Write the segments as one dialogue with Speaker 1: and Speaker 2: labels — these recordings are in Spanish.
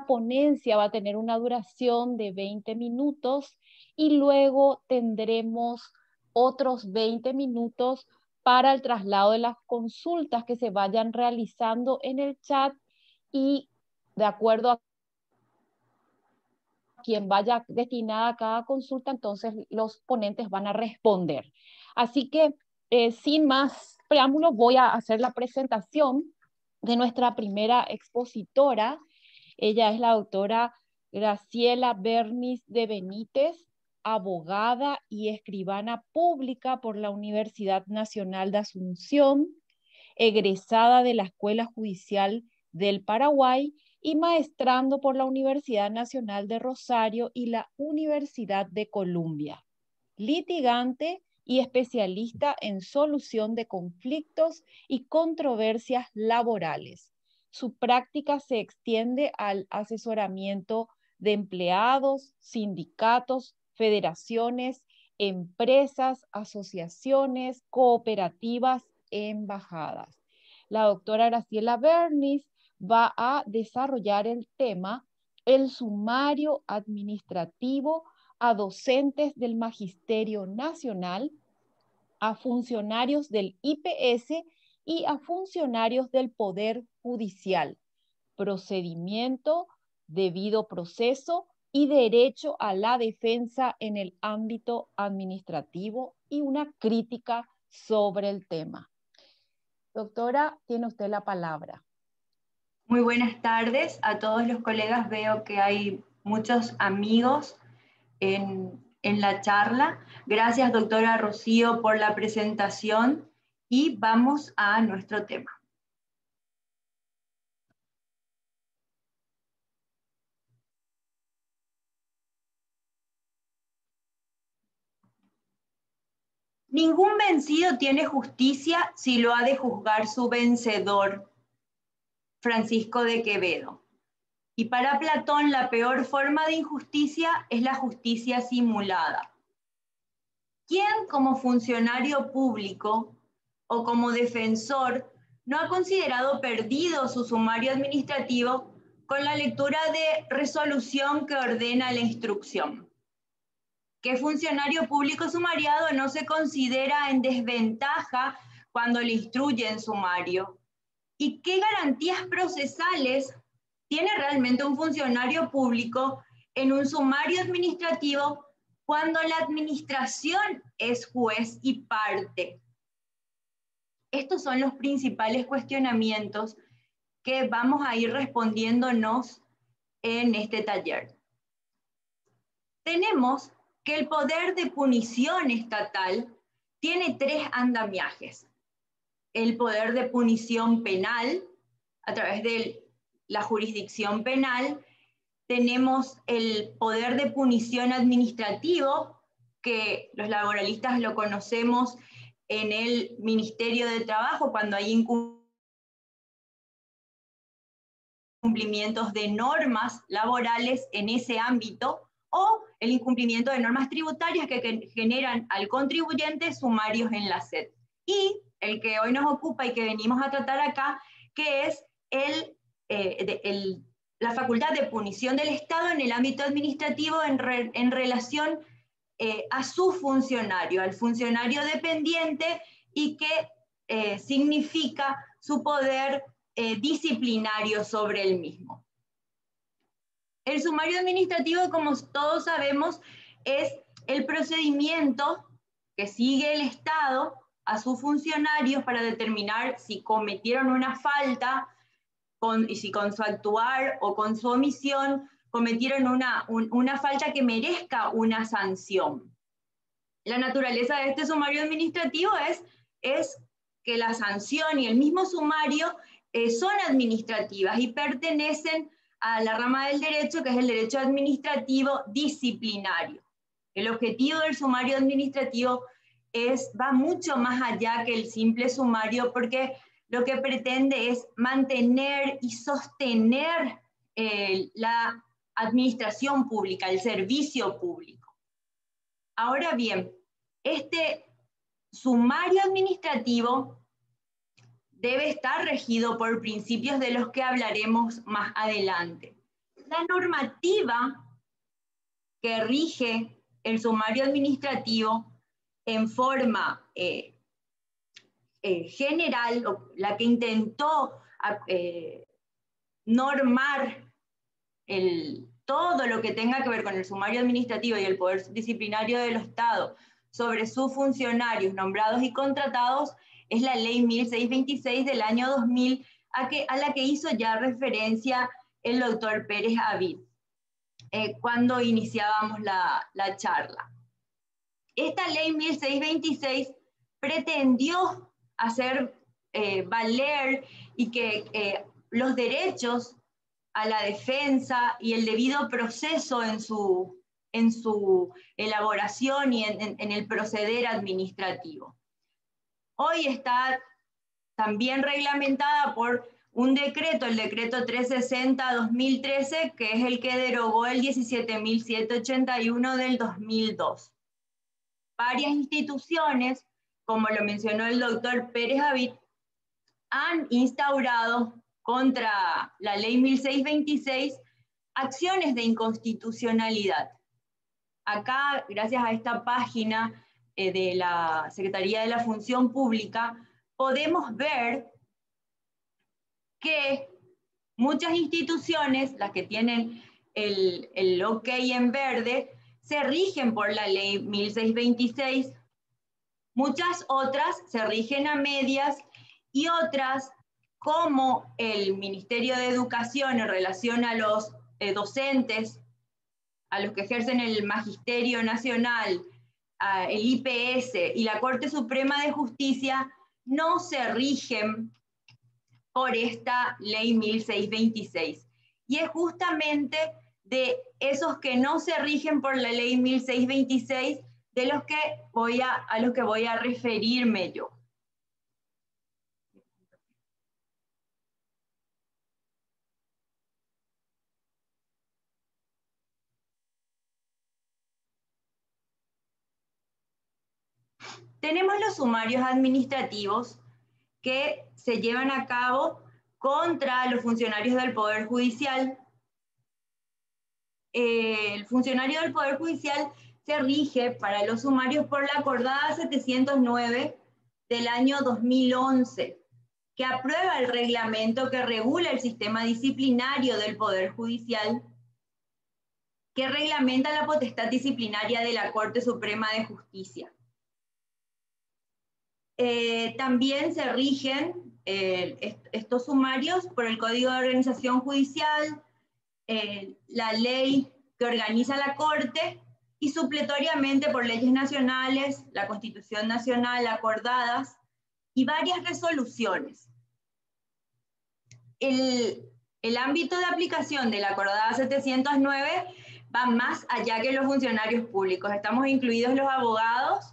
Speaker 1: ponencia va a tener una duración de 20 minutos y luego tendremos otros 20 minutos para el traslado de las consultas que se vayan realizando en el chat y de acuerdo a quien vaya destinada a cada consulta, entonces los ponentes van a responder. Así que sin más preámbulos voy a hacer la presentación de nuestra primera expositora. Ella es la doctora Graciela Bernis de Benítez, abogada y escribana pública por la Universidad Nacional de Asunción, egresada de la Escuela Judicial del Paraguay y maestrando por la Universidad Nacional de Rosario y la Universidad de Columbia. Litigante y especialista en solución de conflictos y controversias laborales. Su práctica se extiende al asesoramiento de empleados, sindicatos, federaciones, empresas, asociaciones, cooperativas, embajadas. La doctora Graciela Bernis va a desarrollar el tema el sumario administrativo a docentes del Magisterio Nacional, a funcionarios del IPS y a funcionarios del Poder Judicial. Procedimiento, debido proceso y derecho a la defensa en el ámbito administrativo y una crítica sobre el tema. Doctora, tiene usted la palabra.
Speaker 2: Muy buenas tardes a todos los colegas. Veo que hay muchos amigos en la charla. Gracias, doctora Rocío, por la presentación y vamos a nuestro tema. Ningún vencido tiene justicia si lo ha de juzgar su vencedor. Francisco de Quevedo. Y para Platón, la peor forma de injusticia es la justicia simulada. ¿Quién como funcionario público o como defensor no ha considerado perdido su sumario administrativo con la lectura de resolución que ordena la instrucción? ¿Qué funcionario público sumariado no se considera en desventaja cuando le instruye en sumario? ¿Y qué garantías procesales tiene realmente un funcionario público en un sumario administrativo cuando la administración es juez y parte? Estos son los principales cuestionamientos que vamos a ir respondiéndonos en este taller. Tenemos que el poder de punición estatal tiene tres andamiajes. El poder de punición penal, a través de la jurisdicción penal. Tenemos el poder de punición administrativo, que los laboralistas lo conocemos en el Ministerio de Trabajo, cuando hay incumplimientos de normas laborales en ese ámbito, o el incumplimiento de normas tributarias que generan al contribuyente sumarios en la SED. Y el que hoy nos ocupa y que venimos a tratar acá, que es la facultad de punición del Estado en el ámbito administrativo en relación a su funcionario, al funcionario dependiente, y que significa su poder disciplinario sobre el mismo. El sumario administrativo, como todos sabemos, es el procedimiento que sigue el Estado a sus funcionarios para determinar si cometieron una falta y si con su actuar o con su omisión cometieron una falta que merezca una sanción. La naturaleza de este sumario administrativo es que la sanción y el mismo sumario son administrativas y pertenecen a la rama del derecho, que es el derecho administrativo disciplinario. El objetivo del sumario administrativo va mucho más allá que el simple sumario, porque lo que pretende es mantener y sostener la administración pública, el servicio público. Ahora bien, este sumario administrativo debe estar regido por principios de los que hablaremos más adelante. La normativa que rige el sumario administrativo en forma general, la que intentó normar todo lo que tenga que ver con el sumario administrativo y el poder disciplinario del Estado sobre sus funcionarios nombrados y contratados, es la ley 1626 del año 2000, a la que hizo ya referencia el doctor Pérez Avid cuando iniciábamos la charla. Esta ley 1626 pretendió hacer valer y que los derechos a la defensa y el debido proceso en su elaboración y en el proceder administrativo. Hoy está también reglamentada por un decreto, el decreto 360-2013, que es el que derogó el 17.781 del 2002. Varias instituciones, como lo mencionó el doctor Pérez Avid, han instaurado contra la ley 1626 acciones de inconstitucionalidad. Acá, gracias a esta página de la Secretaría de la Función Pública, podemos ver que muchas instituciones, las que tienen el OK en verde, se rigen por la ley 1626, muchas otras se rigen a medias y otras, como el Ministerio de Educación en relación a los docentes, a los que ejercen el Magisterio Nacional, el IPS y la Corte Suprema de Justicia, no se rigen por esta ley 1626. Y es justamente de esos que no se rigen por la ley 1626 de los que voy a referirme yo. Tenemos los sumarios administrativos que se llevan a cabo contra los funcionarios del Poder Judicial. El funcionario del Poder Judicial se rige para los sumarios por la acordada 709 del año 2011, que aprueba el reglamento que regula el sistema disciplinario del Poder Judicial, que reglamenta la potestad disciplinaria de la Corte Suprema de Justicia. También se rigen estos sumarios por el Código de Organización Judicial, la ley que organiza la Corte y supletoriamente por leyes nacionales, la Constitución Nacional acordadas y varias resoluciones. El ámbito de aplicación de la acordada 709 va más allá que los funcionarios públicos. Estamos incluidos los abogados,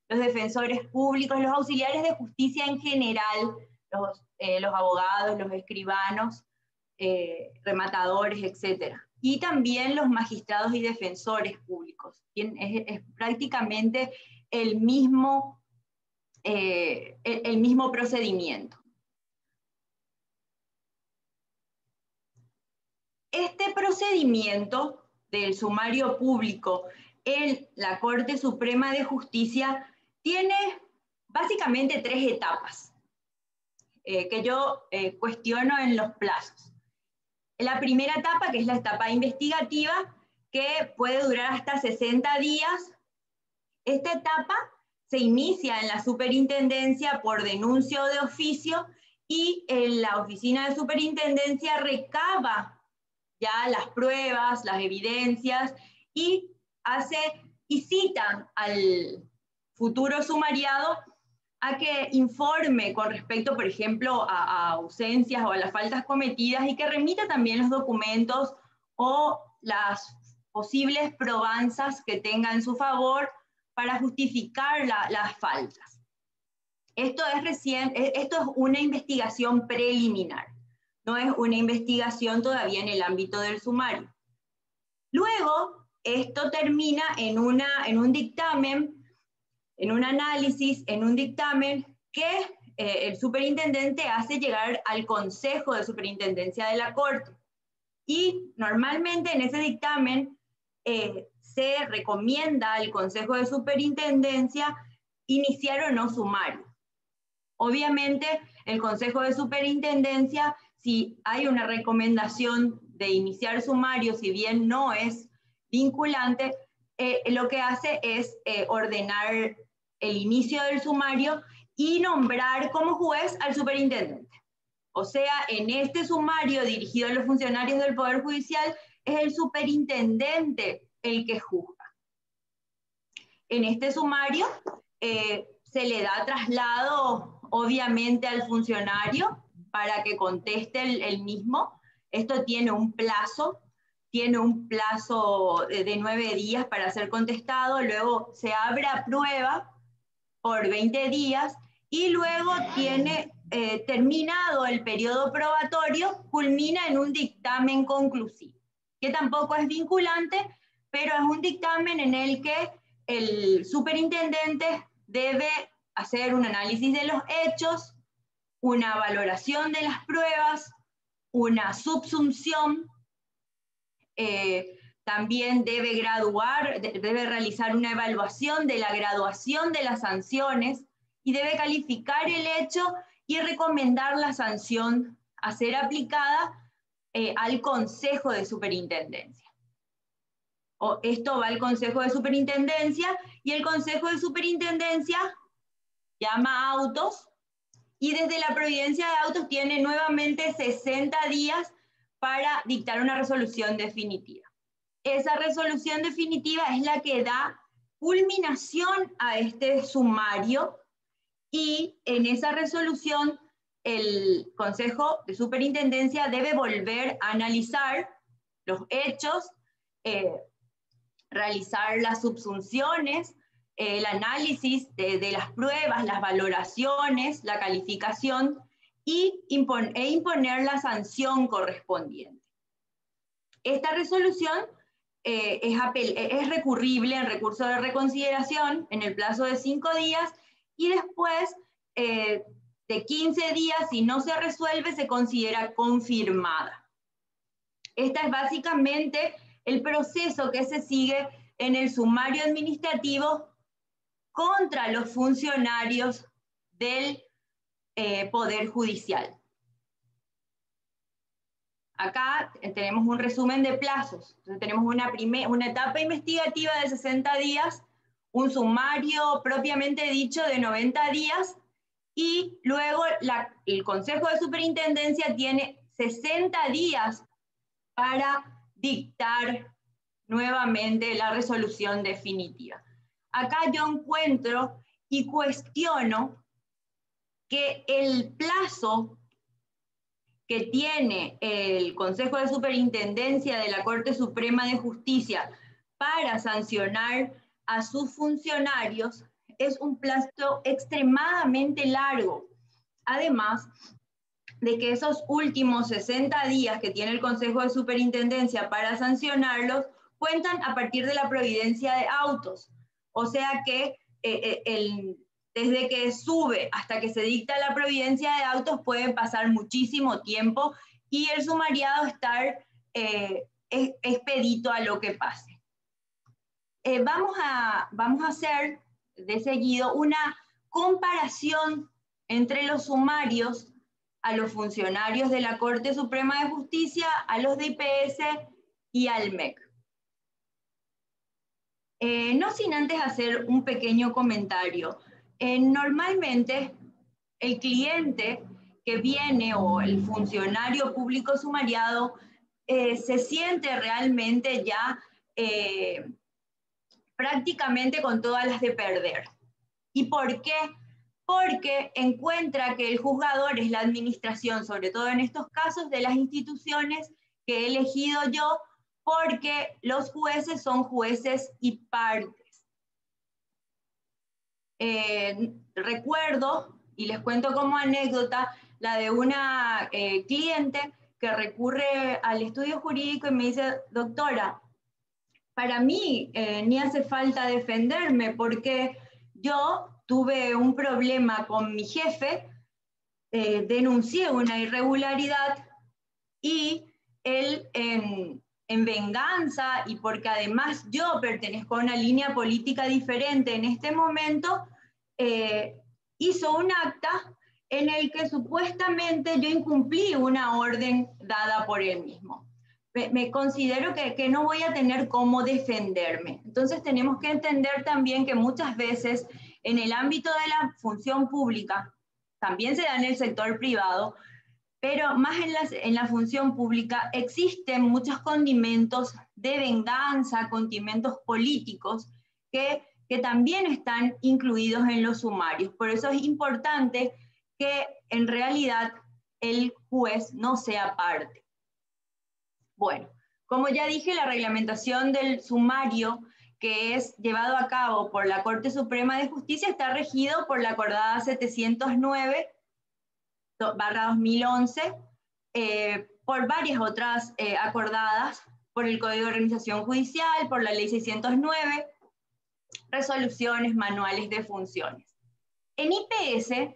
Speaker 2: los defensores públicos, los auxiliares de justicia en general, los abogados, los escribanos, rematadores, etc. Y también los magistrados y defensores públicos. Es prácticamente el mismo procedimiento. Este procedimiento del sumario público en la Corte Suprema de Justicia tiene básicamente 3 etapas que yo cuestiono en los plazos. La primera etapa, que es la etapa investigativa, que puede durar hasta 60 días. Esta etapa se inicia en la superintendencia por denuncio de oficio y en la oficina de superintendencia recaba ya las pruebas, las evidencias y citan al futuro sumariado a que informe con respecto, por ejemplo, a ausencias o a las faltas cometidas y que remita también los documentos o las posibles probanzas que tenga en su favor para justificar las faltas. Esto es una investigación preliminar, no es una investigación todavía en el ámbito del sumario. Luego, esto termina en un dictamen, en un análisis, en un dictamen que el superintendente hace llegar al Consejo de Superintendencia de la Corte. y normalmente en ese dictamen se recomienda al Consejo de Superintendencia iniciar o no sumario. Obviamente, el Consejo de Superintendencia, si hay una recomendación de iniciar sumario, si bien no es vinculante, lo que hace es ordenar el inicio del sumario y nombrar como juez al superintendente. O sea, en este sumario dirigido a los funcionarios del Poder Judicial, es el superintendente el que juzga. En este sumario se le da traslado, obviamente, al funcionario para que conteste el mismo. Esto tiene un plazo de 9 días para ser contestado, luego se abre a prueba por 20 días y luego tiene terminado el periodo probatorio, culmina en un dictamen conclusivo, que tampoco es vinculante, pero es un dictamen en el que el superintendente debe hacer un análisis de los hechos, una valoración de las pruebas, una subsunción, también debe realizar una evaluación de la graduación de las sanciones y debe calificar el hecho y recomendar la sanción a ser aplicada al Consejo de Superintendencia. Esto va al Consejo de Superintendencia y el Consejo de Superintendencia llama a autos y desde la Providencia de Autos tiene nuevamente 60 días para dictar una resolución definitiva. Esa resolución definitiva es la que da culminación a este sumario y en esa resolución el Consejo de Superintendencia debe volver a analizar los hechos, realizar las subsunciones, el análisis de las pruebas, las valoraciones, la calificación e imponer la sanción correspondiente. Esta resolución es recurrible en recurso de reconsideración en el plazo de 5 días y después de 15 días, si no se resuelve, se considera confirmada. Esta es básicamente el proceso que se sigue en el sumario administrativo contra los funcionarios del Poder Judicial. Acá tenemos un resumen de plazos. Entonces tenemos una etapa investigativa de 60 días, un sumario propiamente dicho de 90 días, y luego el Consejo de Superintendencia tiene 60 días para dictar nuevamente la resolución definitiva. Acá yo encuentro y cuestiono que el plazo que tiene el Consejo de Superintendencia de la Corte Suprema de Justicia para sancionar a sus funcionarios es un plazo extremadamente largo. Además de que esos últimos 60 días que tiene el Consejo de Superintendencia para sancionarlos cuentan a partir de la providencia de autos. O sea que desde que sube hasta que se dicta la providencia de autos puede pasar muchísimo tiempo y el sumariado estar expedito a lo que pase. Vamos a hacer de seguido una comparación entre los sumarios a los funcionarios de la Corte Suprema de Justicia, a los de IPS y al MEC. No sin antes hacer un pequeño comentario. Normalmente el cliente que viene o el funcionario público sumariado se siente realmente ya prácticamente con todas las de perder. ¿Y por qué? Porque encuentra que el juzgador es la administración, sobre todo en estos casos, de las instituciones que he elegido yo, porque los jueces son jueces y partes. Recuerdo, y les cuento como anécdota, la de una cliente que recurre al estudio jurídico y me dice: doctora, para mí ni hace falta defenderme porque yo tuve un problema con mi jefe, denuncié una irregularidad y él en venganza y porque además yo pertenezco a una línea política diferente en este momento, hizo un acta en el que supuestamente yo incumplí una orden dada por él mismo. Me considero que no voy a tener cómo defenderme. Entonces tenemos que entender también que muchas veces en el ámbito de la función pública, también se da en el sector privado, pero más en la función pública existen muchos condimentos de venganza, condimentos políticos que también están incluidos en los sumarios. Por eso es importante que en realidad el juez no sea parte. Bueno, como ya dije, la reglamentación del sumario que es llevado a cabo por la Corte Suprema de Justicia está regido por la acordada 709/2011, por varias otras acordadas, por el Código de Organización Judicial, por la Ley 609, resoluciones, manuales de funciones. En IPS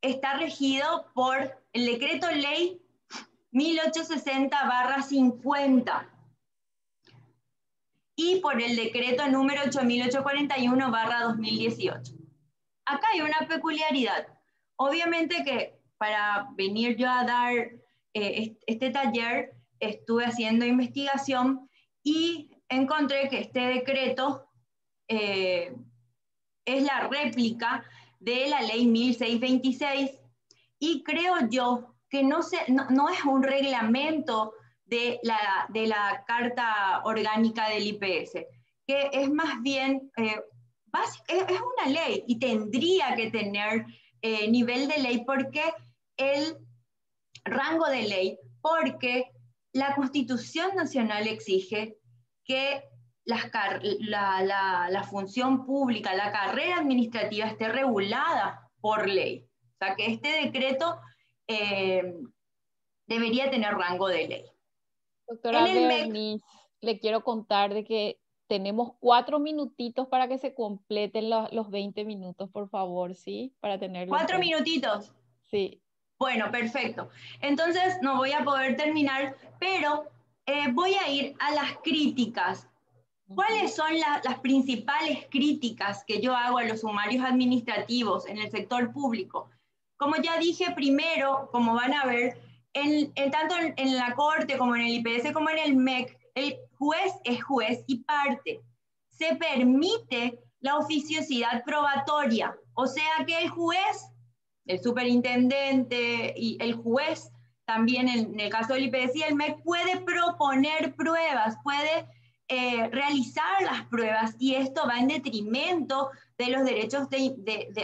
Speaker 2: está regido por el Decreto Ley 1860/50 y por el Decreto número 8841/2018. Acá hay una peculiaridad. Obviamente que para venir yo a dar este taller estuve haciendo investigación y encontré que este decreto es la réplica de la ley 1626 y creo yo que no es un reglamento de la Carta Orgánica del IPS, que es más bien, es una ley y tendría que tener nivel de ley porque el rango de ley, porque la Constitución Nacional exige que la función pública, la carrera administrativa esté regulada por ley. O sea que este decreto debería tener rango de ley.
Speaker 1: Doctora Bernis, le quiero contar de que tenemos 4 minutitos para que se completen los 20 minutos, por favor, ¿sí? Para tenerlo.
Speaker 2: 4 minutitos.
Speaker 1: Sí.
Speaker 2: Bueno, perfecto. Entonces no voy a poder terminar, pero voy a ir a las críticas. ¿Cuáles son las principales críticas que yo hago a los sumarios administrativos en el sector público? Como ya dije primero, como van a ver, tanto en la Corte como en el IPS como en el MEC, el juez es juez y parte. Se permite la oficiosidad probatoria, o sea que el juez, el superintendente y el juez, también en el caso del IPS y el MEC, puede proponer pruebas, puede realizar las pruebas y esto va en detrimento de los derechos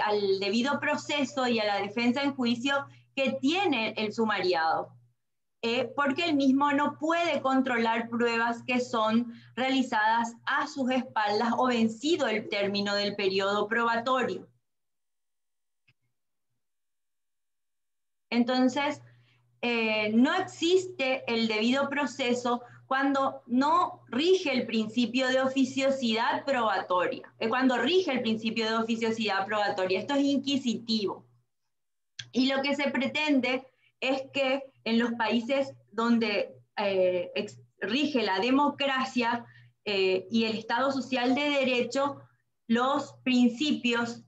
Speaker 2: al debido proceso y a la defensa en juicio que tiene el sumariado, porque el mismo no puede controlar pruebas que son realizadas a sus espaldas o vencido el término del periodo probatorio. Entonces, no existe el debido proceso cuando no rige el principio de oficiosidad probatoria, cuando rige el principio de oficiosidad probatoria. Esto es inquisitivo. Y lo que se pretende es que en los países donde rige la democracia y el Estado social de derecho, los principios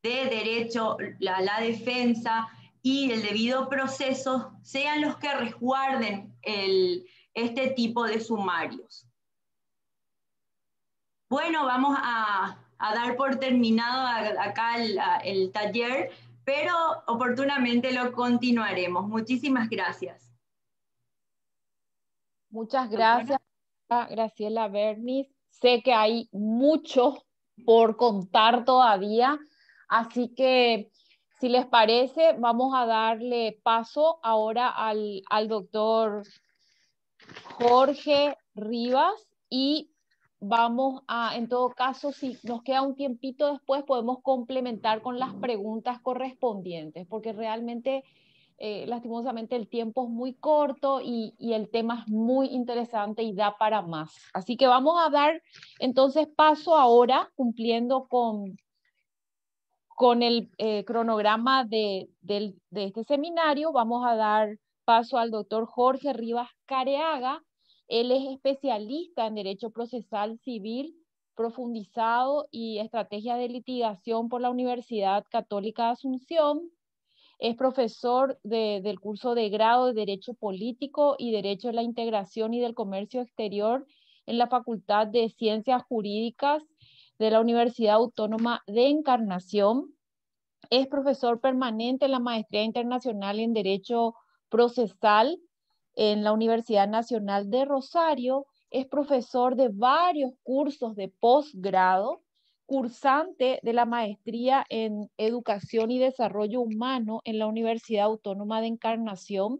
Speaker 2: de derecho, la defensa y el debido proceso sean los que resguarden este tipo de sumarios. Bueno, vamos a dar por terminado acá el taller, pero oportunamente lo continuaremos. Muchísimas gracias.
Speaker 1: Muchas gracias, Graciela Bernis. Sé que hay mucho por contar todavía, así que si les parece, vamos a darle paso ahora al doctor Jorge Rivas y vamos a, en todo caso, si nos queda un tiempito después, podemos complementar con las preguntas correspondientes, porque realmente, lastimosamente, el tiempo es muy corto y el tema es muy interesante y da para más. Así que vamos a dar entonces paso ahora, cumpliendo con con el cronograma de este seminario, vamos a dar paso al doctor Jorge Rivas Careaga. Él es especialista en Derecho Procesal Civil profundizado y estrategia de litigación por la Universidad Católica de Asunción. Es profesor del curso de grado de Derecho Político y Derecho de la Integración y del Comercio Exterior en la Facultad de Ciencias Jurídicas de la Universidad Autónoma de Encarnación. Es profesor permanente en la Maestría Internacional en Derecho Procesal en la Universidad Nacional de Rosario. Es profesor de varios cursos de posgrado, cursante de la Maestría en Educación y Desarrollo Humano en la Universidad Autónoma de Encarnación,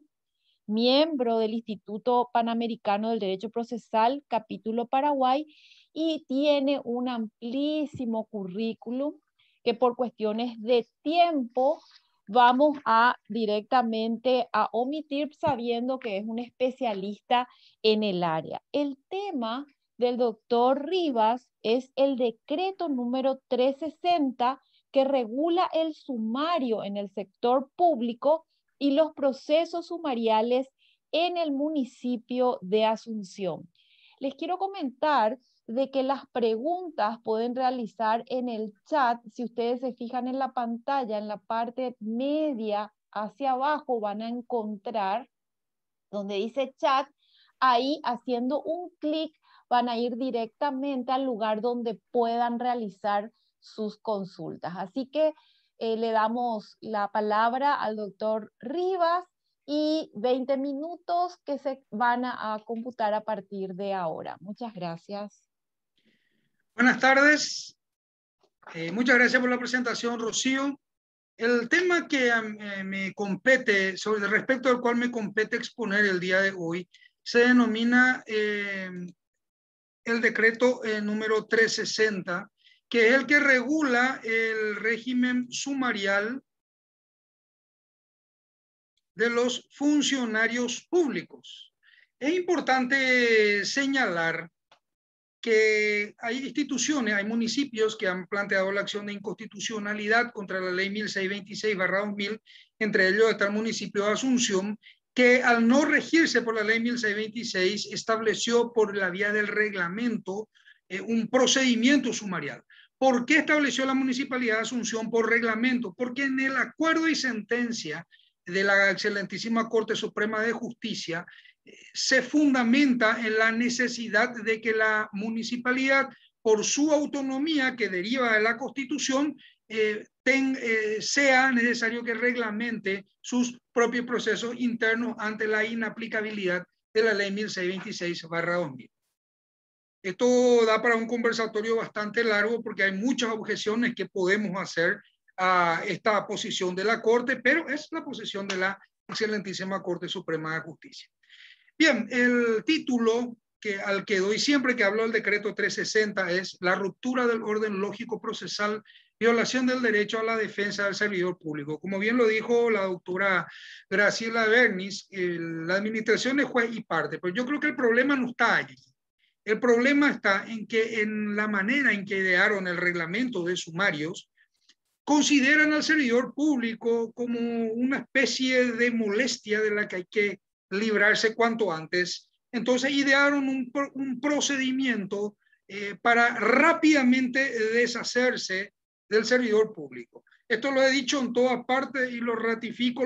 Speaker 1: miembro del Instituto Panamericano del Derecho Procesal, capítulo Paraguay, y tiene un amplísimo currículum que por cuestiones de tiempo vamos a directamente a omitir sabiendo que es un especialista en el área. El tema del doctor Rivas es el decreto número 360 que regula el sumario en el sector público y los procesos sumariales en el municipio de Asunción. Les quiero comentar de que las preguntas pueden realizar en el chat. Si ustedes se fijan en la pantalla, en la parte media hacia abajo van a encontrar donde dice chat. Ahí haciendo un clic van a ir directamente al lugar donde puedan realizar sus consultas. Así que le damos la palabra al doctor Rivas y 20 minutos que se van a computar a partir de ahora. Muchas gracias.
Speaker 3: Buenas tardes. Muchas gracias por la presentación, Rocío. El tema que me compete, respecto al cual me compete exponer el día de hoy, se denomina el decreto número 360, que es el que regula el régimen sumarial de los funcionarios públicos. Es importante señalar que hay instituciones, hay municipios que han planteado la acción de inconstitucionalidad contra la ley 1626/2000, entre ellos está el municipio de Asunción, que al no regirse por la ley 1626 estableció por la vía del reglamento un procedimiento sumarial. ¿Por qué estableció la Municipalidad de Asunción por reglamento? Porque en el acuerdo y sentencia de la excelentísima Corte Suprema de Justicia se fundamenta en la necesidad de que la municipalidad, por su autonomía que deriva de la Constitución, sea necesario que reglamente sus propios procesos internos ante la inaplicabilidad de la ley 1626/2000. Esto da para un conversatorio bastante largo porque hay muchas objeciones que podemos hacer a esta posición de la Corte, pero es la posición de la excelentísima Corte Suprema de Justicia. Bien, el título al que doy siempre que hablo del decreto 360 es la ruptura del orden lógico procesal, violación del derecho a la defensa del servidor público. Como bien lo dijo la doctora Graciela Bernis, la administración es juez y parte, pero yo creo que el problema no está allí. El problema está en que en la manera en que idearon el reglamento de sumarios, consideran al servidor público como una especie de molestia de la que hay que librarse cuanto antes. Entonces idearon un procedimiento para rápidamente deshacerse del servidor público. Esto lo he dicho en todas partes y lo ratifico,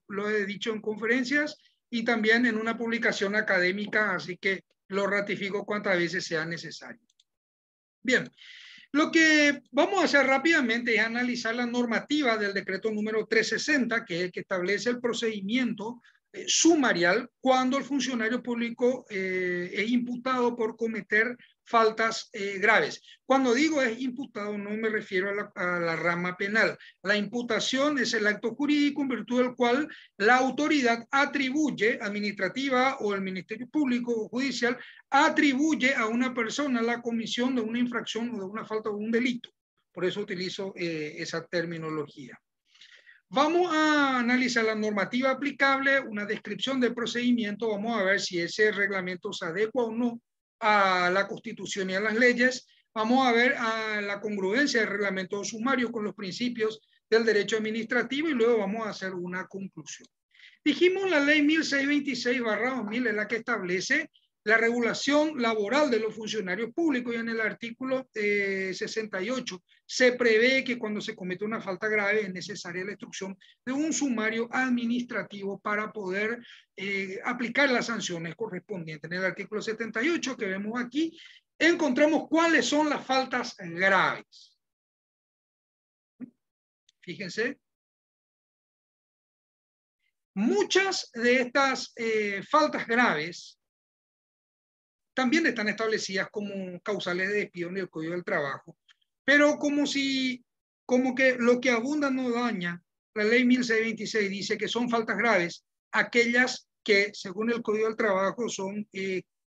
Speaker 3: lo he dicho en conferencias y también en una publicación académica, así que lo ratifico cuantas veces sea necesario. Bien, lo que vamos a hacer rápidamente es analizar la normativa del decreto número 360, que es el que establece el procedimiento sumarial cuando el funcionario público es imputado por cometer faltas graves. Cuando digo es imputado, no me refiero a la rama penal. La imputación es el acto jurídico en virtud del cual la autoridad atribuye, administrativa o el Ministerio Público o Judicial, atribuye a una persona la comisión de una infracción o de una falta o un delito. Por eso utilizo esa terminología. Vamos a analizar la normativa aplicable, una descripción del procedimiento, vamos a ver si ese reglamento se adecua o no a la Constitución y a las leyes. vamos a ver la congruencia del reglamento sumario con los principios del derecho administrativo y luego vamos a hacer una conclusión. Dijimos la ley 1626/2000 es la que establece la regulación laboral de los funcionarios públicos y en el artículo 68 se prevé que cuando se comete una falta grave es necesaria la instrucción de un sumario administrativo para poder aplicar las sanciones correspondientes. En el artículo 78 que vemos aquí encontramos cuáles son las faltas graves. Fíjense. Muchas de estas faltas graves también están establecidas como causales de despido en el Código del Trabajo, pero como que lo que abunda no daña, la ley 1626 dice que son faltas graves aquellas que, según el Código del Trabajo, son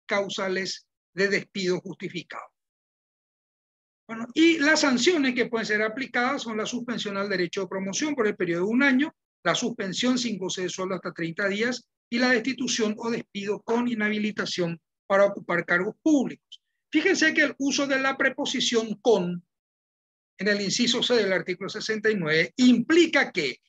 Speaker 3: causales de despido justificado. Bueno, y las sanciones que pueden ser aplicadas son la suspensión al derecho de promoción por el periodo de 1 año, la suspensión sin goce de sueldo hasta 30 días y la destitución o despido con inhabilitación para ocupar cargos públicos. Fíjense que el uso de la preposición con en el inciso C del artículo 69 implica que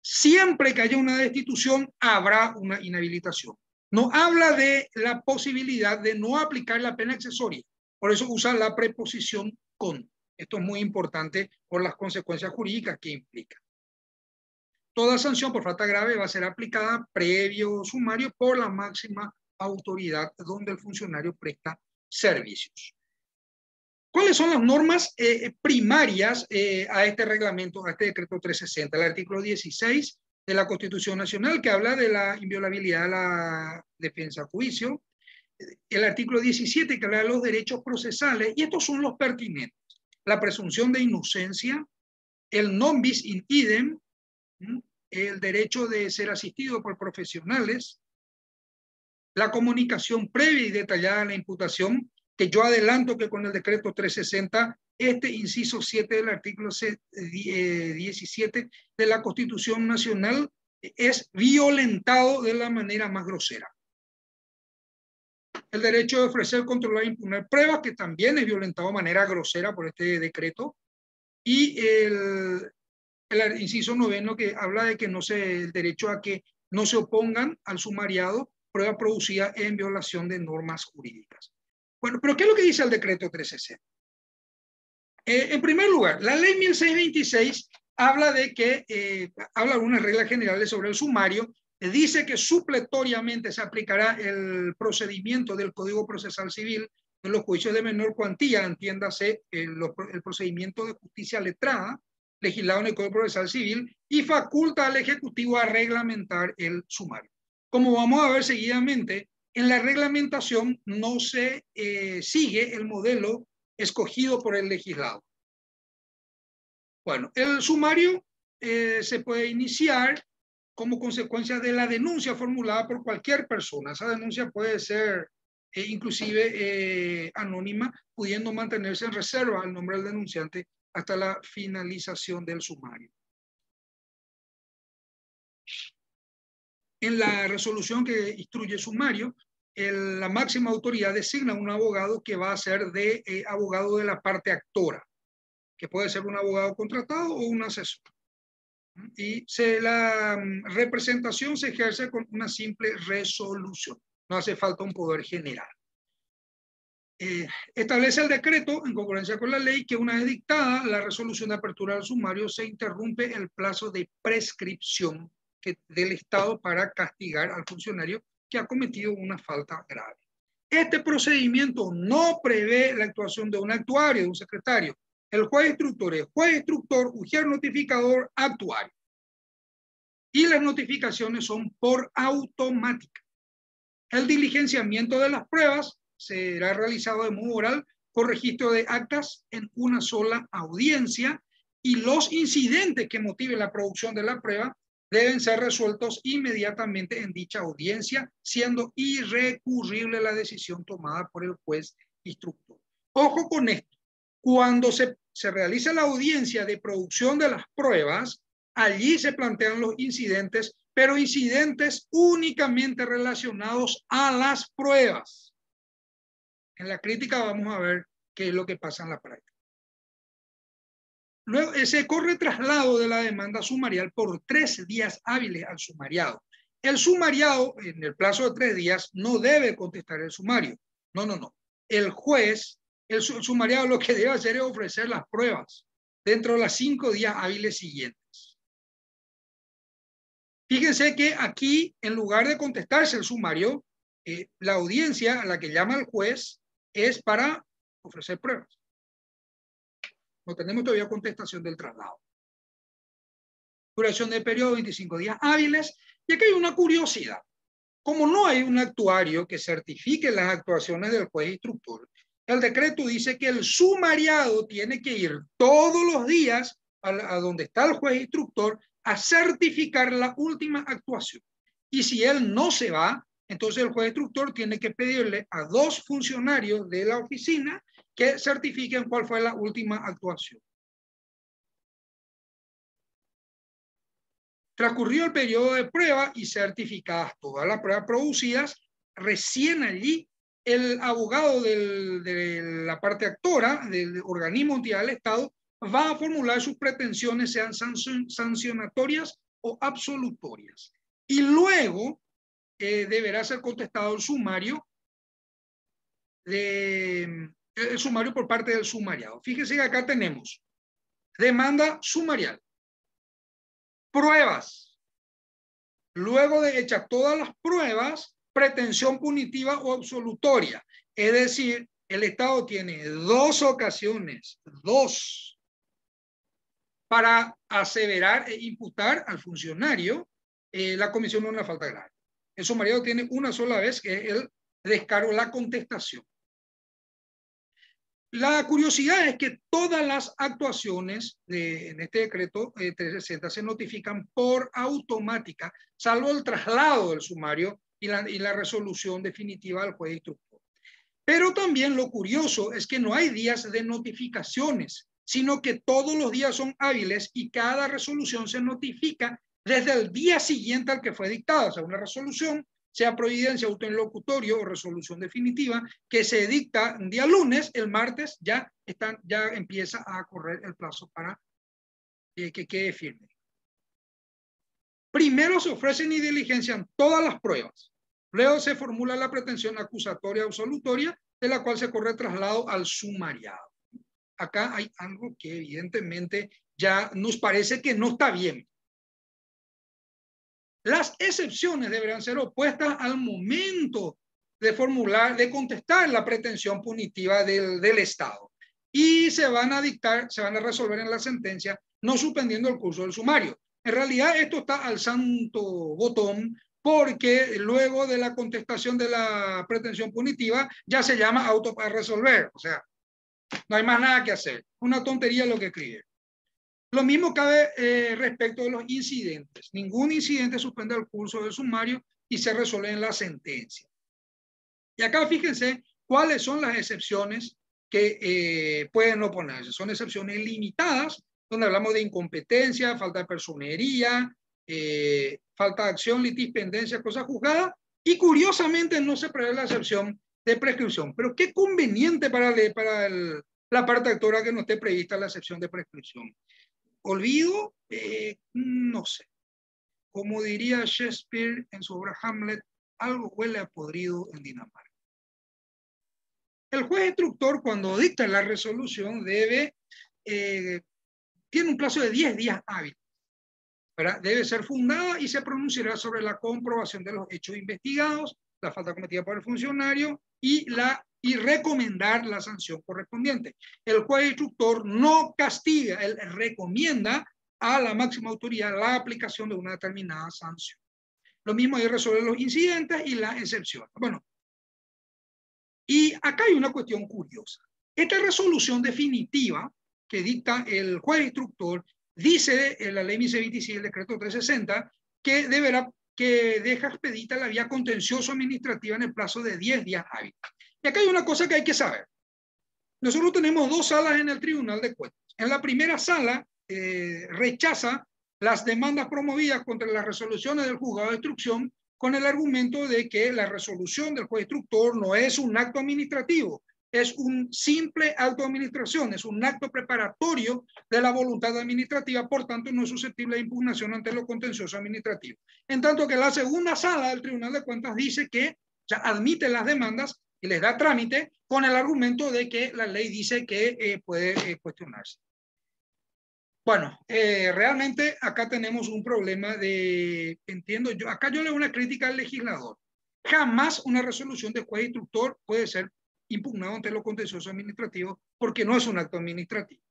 Speaker 3: siempre que haya una destitución habrá una inhabilitación. No habla de la posibilidad de no aplicar la pena accesoria. Por eso usa la preposición con. Esto es muy importante por las consecuencias jurídicas que implica. Toda sanción por falta grave va a ser aplicada previo sumario por la máxima autoridad donde el funcionario presta servicios. ¿Cuáles son las normas primarias a este reglamento, a este decreto 360? El artículo 16 de la Constitución Nacional, que habla de la inviolabilidad de la defensa a juicio. El artículo 17, que habla de los derechos procesales, y estos son los pertinentes. La presunción de inocencia, el non bis in idem, el derecho de ser asistido por profesionales, la comunicación previa y detallada a la imputación, que yo adelanto que con el decreto 360, este inciso 7 del artículo 17 de la Constitución Nacional es violentado de la manera más grosera. El derecho de ofrecer, controlar e imponer pruebas, que también es violentado de manera grosera por este decreto. Y el inciso 9 que habla de que el derecho a que no se opongan al sumariado prueba producida en violación de normas jurídicas. Bueno, pero ¿qué es lo que dice el decreto 360? En primer lugar, la ley 1626 habla de algunas reglas generales sobre el sumario. Dice que supletoriamente se aplicará el procedimiento del Código Procesal Civil en los juicios de menor cuantía, entiéndase el procedimiento de justicia letrada, legislado en el Código Procesal Civil, y faculta al Ejecutivo a reglamentar el sumario. Como vamos a ver seguidamente, en la reglamentación no se sigue el modelo escogido por el legislador. Bueno, el sumario se puede iniciar como consecuencia de la denuncia formulada por cualquier persona. Esa denuncia puede ser inclusive anónima, pudiendo mantenerse en reserva el nombre del denunciante hasta la finalización del sumario. En la resolución que instruye el sumario, la máxima autoridad designa un abogado que va a ser abogado de la parte actora, que puede ser un abogado contratado o un asesor. Y la representación se ejerce con una simple resolución. No hace falta un poder general. Establece el decreto, en concurrencia con la ley, que una vez dictada la resolución de apertura del sumario, se interrumpe el plazo de prescripción del Estado para castigar al funcionario que ha cometido una falta grave. Este procedimiento no prevé la actuación de un actuario, de un secretario. El juez instructor es juez instructor, ujier notificador, actuario. Y las notificaciones son por automática. El diligenciamiento de las pruebas será realizado de modo oral por registro de actas en una sola audiencia, y los incidentes que motiven la producción de la prueba deben ser resueltos inmediatamente en dicha audiencia, siendo irrecurrible la decisión tomada por el juez instructor. Ojo con esto, cuando se realiza la audiencia de producción de las pruebas, allí se plantean los incidentes, pero incidentes únicamente relacionados a las pruebas. En la crítica vamos a ver que es lo que pasa en la práctica. Luego, ese corre traslado de la demanda sumarial por 3 días hábiles al sumariado. El sumariado, en el plazo de 3 días, no debe contestar el sumario. No. El juez, el sumariado lo que debe hacer es ofrecer las pruebas dentro de los 5 días hábiles siguientes. Fíjense que aquí, en lugar de contestarse el sumario, la audiencia a la que llama el juez es para ofrecer pruebas. No tenemos todavía contestación del traslado. Duración del periodo, 25 días hábiles. Y aquí hay una curiosidad. Como no hay un actuario que certifique las actuaciones del juez instructor, el decreto dice que el sumariado tiene que ir todos los días a donde está el juez instructor a certificar la última actuación. Y si él no se va, entonces el juez instructor tiene que pedirle a 2 funcionarios de la oficina que certifiquen cuál fue la última actuación. Transcurrió el periodo de prueba y certificadas todas las pruebas producidas, recién allí el abogado de la parte actora del organismo entidad del Estado va a formular sus pretensiones, sean sancionatorias o absolutorias. Y luego deberá ser contestado el sumario por parte del sumariado. Fíjense que acá tenemos demanda sumarial, pruebas, luego de hechas todas las pruebas, pretensión punitiva o absolutoria. Es decir, el Estado tiene 2 ocasiones, 2, para aseverar e imputar al funcionario la comisión de una falta grave. El sumariado tiene una sola vez, que es el descargo, la contestación. La curiosidad es que todas las actuaciones en este decreto 360 se notifican por automática, salvo el traslado del sumario y la resolución definitiva del juez instructor. Pero también lo curioso es que no hay días de notificaciones, sino que todos los días son hábiles y cada resolución se notifica desde el día siguiente al que fue dictada. O sea, una resolución, sea providencia, autoinlocutorio o resolución definitiva, que se dicta un día lunes, el martes ya empieza a correr el plazo para que quede firme. Primero se ofrecen y diligencian todas las pruebas. Luego se formula la pretensión acusatoria o absolutoria, de la cual se corre traslado al sumariado. Acá hay algo que evidentemente ya nos parece que no está bien. Las excepciones deberán ser opuestas al momento de contestar la pretensión punitiva del Estado. Y se van a resolver en la sentencia, no suspendiendo el curso del sumario. En realidad esto está al santo botón, porque luego de la contestación de la pretensión punitiva ya se llama auto para resolver. O sea, no hay más nada que hacer. Una tontería lo que escribe. Lo mismo cabe respecto de los incidentes. Ningún incidente suspende el curso del sumario y se resuelve en la sentencia. Y acá fíjense cuáles son las excepciones que pueden oponerse. Son excepciones limitadas, donde hablamos de incompetencia, falta de personería, falta de acción, litispendencia, cosa juzgada, y curiosamente no se prevé la excepción de prescripción. Pero qué conveniente para la parte actora que no esté prevista la excepción de prescripción. Olvido, no sé. Como diría Shakespeare en su obra Hamlet, algo huele a podrido en Dinamarca. El juez instructor, cuando dicta la resolución, tiene un plazo de 10 días hábiles. Debe ser fundada y se pronunciará sobre la comprobación de los hechos investigados, la falta cometida por el funcionario y recomendar la sanción correspondiente. El juez instructor no castiga, él recomienda a la máxima autoridad la aplicación de una determinada sanción. Lo mismo hay que resolver los incidentes y las excepciones. Bueno, y acá hay una cuestión curiosa. Esta resolución definitiva que dicta el juez instructor dice en la ley 1026 y el decreto 360 que deja expedita la vía contencioso administrativa en el plazo de 10 días hábiles. Y acá hay una cosa que hay que saber. Nosotros tenemos 2 salas en el Tribunal de Cuentas. En la primera sala rechaza las demandas promovidas contra las resoluciones del juzgado de instrucción con el argumento de que la resolución del juez instructor no es un acto administrativo, es un simple acto de administración, es un acto preparatorio de la voluntad administrativa, por tanto no es susceptible de impugnación ante lo contencioso administrativo. En tanto que la segunda sala del Tribunal de Cuentas dice que ya admite las demandas y les da trámite con el argumento de que la ley dice que puede cuestionarse. Bueno, realmente acá tenemos un problema de, entiendo yo, acá yo le doy una crítica al legislador. Jamás una resolución de juez instructor puede ser impugnado ante lo contencioso administrativo porque no es un acto administrativo.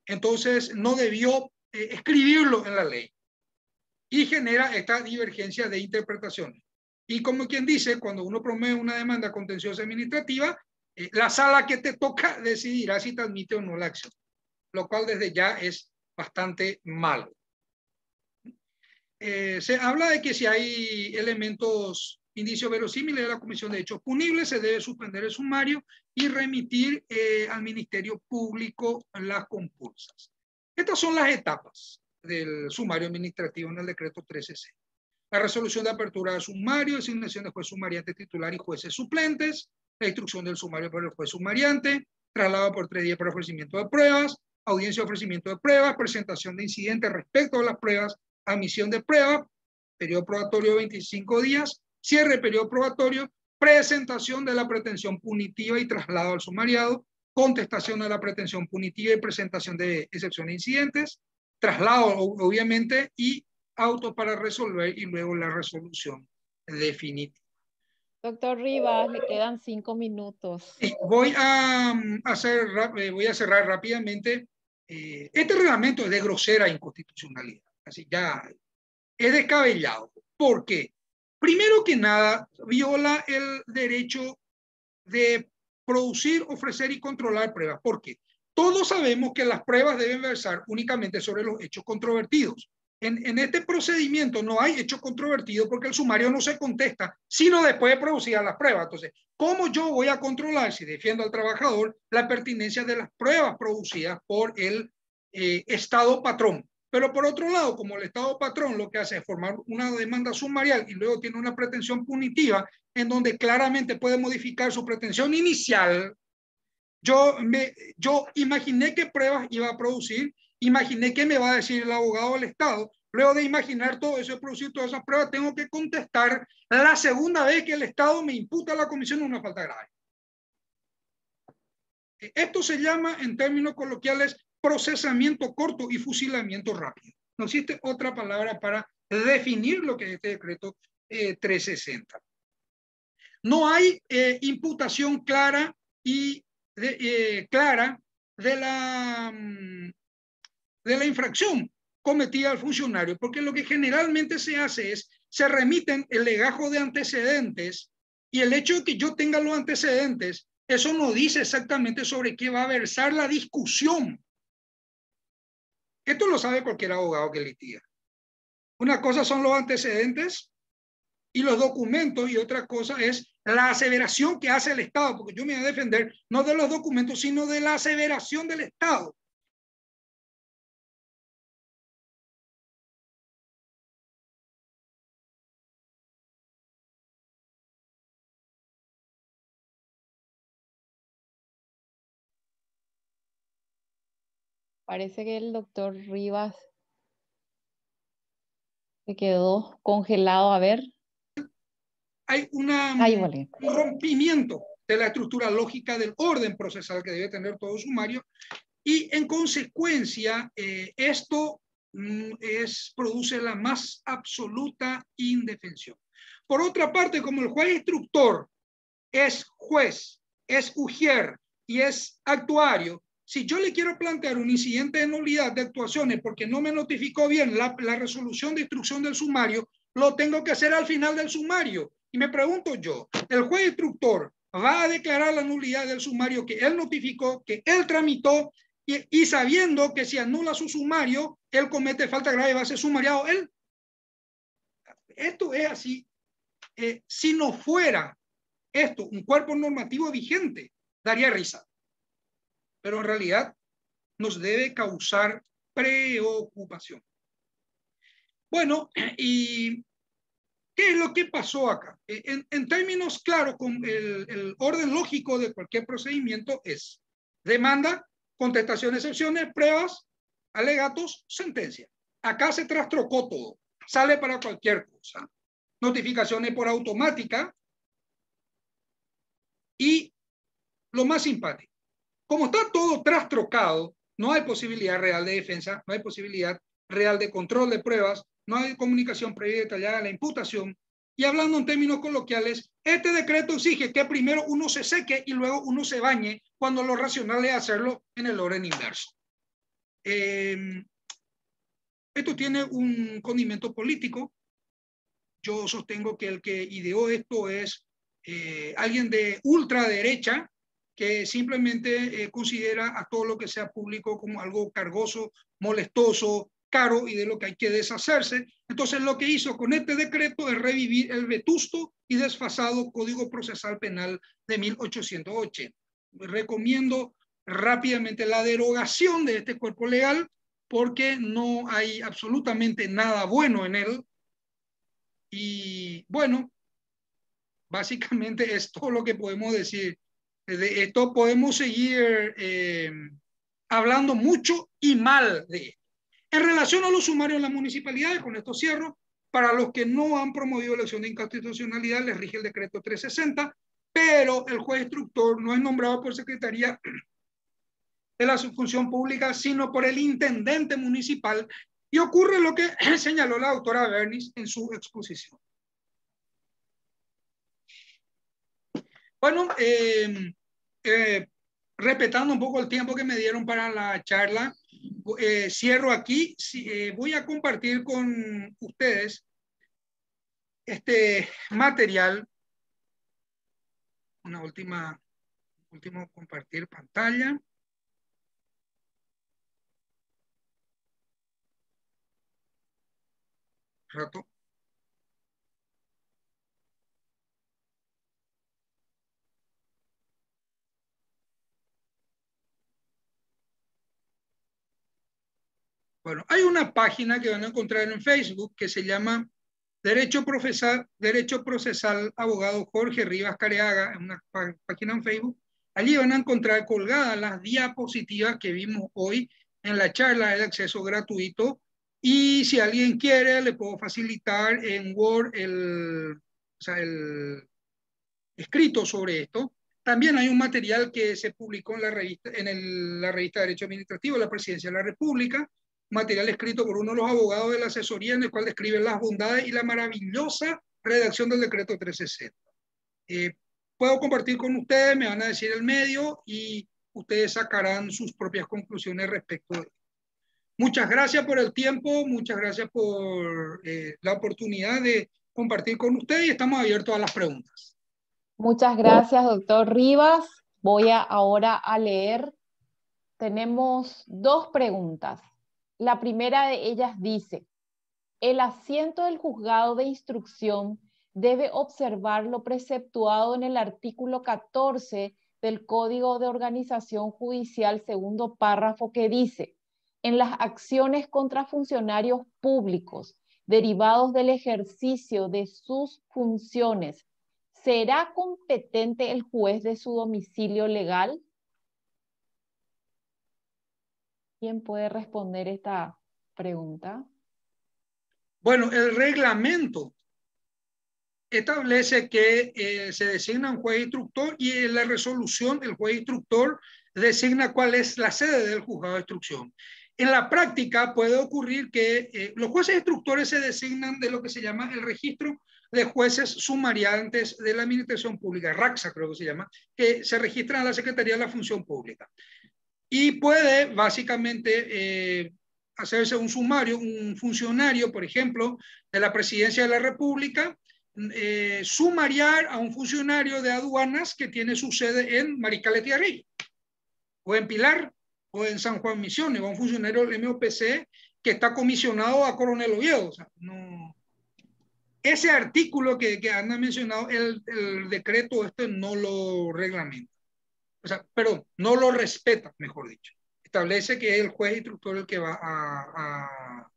Speaker 3: Entonces, no debió escribirlo en la ley y genera esta divergencia de interpretaciones. Y como quien dice, cuando uno promueve una demanda contenciosa administrativa, la sala que te toca decidirá si te admite o no la acción, lo cual desde ya es bastante malo. Se habla de que si hay elementos, indicios verosímiles de la comisión de hechos punibles, se debe suspender el sumario y remitir al Ministerio Público las compulsas. Estas son las etapas del sumario administrativo en el decreto 13C. La resolución de apertura de sumario, designación de juez sumariante titular y jueces suplentes, la instrucción del sumario por el juez sumariante, traslado por 3 días para ofrecimiento de pruebas, audiencia de ofrecimiento de pruebas, presentación de incidentes respecto a las pruebas, admisión de pruebas, periodo probatorio de 25 días, cierre de periodo probatorio, presentación de la pretensión punitiva y traslado al sumariado, contestación de la pretensión punitiva y presentación de excepción de incidentes, traslado obviamente y auto para resolver y luego la resolución definitiva.
Speaker 1: Doctor Rivas, le quedan 5 minutos.
Speaker 3: Y voy a cerrar rápidamente. Este reglamento es de grosera inconstitucionalidad, así ya es descabellado. ¿Por qué? Primero que nada, viola el derecho de producir, ofrecer y controlar pruebas. ¿Por qué? Todos sabemos que las pruebas deben versar únicamente sobre los hechos controvertidos. En este procedimiento no hay hecho controvertido porque el sumario no se contesta, sino después de producidas las pruebas. Entonces, ¿cómo yo voy a controlar, si defiendo al trabajador, la pertinencia de las pruebas producidas por el Estado patrón? Pero por otro lado, como el Estado patrón lo que hace es formar una demanda sumarial y luego tiene una pretensión punitiva en donde claramente puede modificar su pretensión inicial, yo imaginé qué pruebas iba a producir, imaginé qué me va a decir el abogado del Estado. Luego de imaginar todo eso, de producir todas esas pruebas, tengo que contestar la segunda vez que el Estado me imputa a la comisión una falta grave. Esto se llama, en términos coloquiales, procesamiento corto y fusilamiento rápido. No existe otra palabra para definir lo que es este decreto 360. No hay imputación clara y clara de la infracción cometida al funcionario, porque lo que generalmente se hace es, se remiten el legajo de antecedentes y el hecho de que yo tenga los antecedentes, eso no dice exactamente sobre qué va a versar la discusión. Esto lo sabe cualquier abogado que litiga. Una cosa son los antecedentes y los documentos y otra cosa es la aseveración que hace el Estado, porque yo me voy a defender no de los documentos, sino de la aseveración del Estado.
Speaker 1: Parece que el doctor Rivas se quedó congelado. A ver.
Speaker 3: Hay un rompimiento de la estructura lógica del orden procesal que debe tener todo sumario y en consecuencia esto produce la más absoluta indefensión. Por otra parte, como el juez instructor es juez, es ujier y es actuario, si yo le quiero plantear un incidente de nulidad de actuaciones porque no me notificó bien la resolución de instrucción del sumario, lo tengo que hacer al final del sumario. Y me pregunto yo, ¿el juez instructor va a declarar la nulidad del sumario que él notificó, que él tramitó, y sabiendo que si anula su sumario, él comete falta grave y va a ser sumariado él? Esto es así. Si no fuera esto un cuerpo normativo vigente, daría risa. Pero en realidad nos debe causar preocupación. Bueno, y ¿Qué es lo que pasó acá? En términos claros, con el orden lógico de cualquier procedimiento es demanda, contestación, excepciones, pruebas, alegatos, sentencia. Acá se trastrocó todo, sale para cualquier cosa. Notificaciones por automática y lo más simpático, como está todo trastrocado, no hay posibilidad real de defensa, no hay posibilidad real de control de pruebas, no hay comunicación previa y detallada de la imputación. Y hablando en términos coloquiales, este decreto exige que primero uno se seque y luego uno se bañe, cuando lo racional es hacerlo en el orden inverso. Esto tiene un condimento político. Yo sostengo que el que ideó esto es alguien de ultraderecha, que simplemente considera a todo lo que sea público como algo cargoso, molestoso, caro y de lo que hay que deshacerse. Entonces lo que hizo con este decreto es revivir el vetusto y desfasado Código Procesal Penal de 1880. Recomiendo rápidamente la derogación de este cuerpo legal porque no hay absolutamente nada bueno en él. Y bueno, básicamente es todo lo que podemos decir. De esto podemos seguir hablando mucho y mal de esto. En relación a los sumarios en las municipalidades, con esto cierro, para los que no han promovido elección de inconstitucionalidad, les rige el decreto 360, pero el juez instructor no es nombrado por Secretaría de la Función Pública, sino por el intendente municipal, y ocurre lo que señaló la doctora Bernis en su exposición. Bueno, respetando un poco el tiempo que me dieron para la charla, cierro aquí. Voy a compartir con ustedes este material. Una último compartir pantalla. Rato. Bueno, hay una página que van a encontrar en Facebook que se llama Derecho Procesal Abogado Jorge Rivas Careaga, en una página en Facebook. Allí van a encontrar colgadas las diapositivas que vimos hoy en la charla de acceso gratuito. Y si alguien quiere, le puedo facilitar en Word el escrito sobre esto. También hay un material que se publicó en la revista, la revista de Derecho Administrativo de la Presidencia de la República, material escrito por uno de los abogados de la asesoría, en el cual describe las bondades y la maravillosa redacción del decreto 360. Puedo compartir con ustedes, me van a decir el medio y ustedes sacarán sus propias conclusiones respecto de esto. Muchas gracias por el tiempo, muchas gracias por la oportunidad de compartir con ustedes y estamos abiertos a las preguntas.
Speaker 1: Muchas gracias, doctor Rivas. Voy ahora a leer. Tenemos dos preguntas. La primera de ellas dice: el asiento del juzgado de instrucción debe observar lo preceptuado en el artículo 14 del Código de Organización Judicial, segundo párrafo, que dice: en las acciones contra funcionarios públicos derivados del ejercicio de sus funciones, ¿será competente el juez de su domicilio legal? ¿Quién puede responder esta pregunta?
Speaker 3: Bueno, el reglamento establece que se designa un juez instructor y en la resolución el juez instructor designa cuál es la sede del juzgado de instrucción. En la práctica puede ocurrir que los jueces instructores se designan de lo que se llama el registro de jueces sumariantes de la Administración Pública, RAXA creo que se llama, que se registran en la Secretaría de la Función Pública. Y puede básicamente hacerse un sumario, un funcionario, por ejemplo, de la Presidencia de la República, sumariar a un funcionario de aduanas que tiene su sede en Mariscal Etiarrí, o en Pilar, o en San Juan Misiones, o un funcionario del MOPC que está comisionado a Coronel Oviedo. O sea, no. Ese artículo que han mencionado, el decreto este no lo reglamenta. O sea, perdón, no lo respeta, mejor dicho. Establece que es el juez instructor el que va a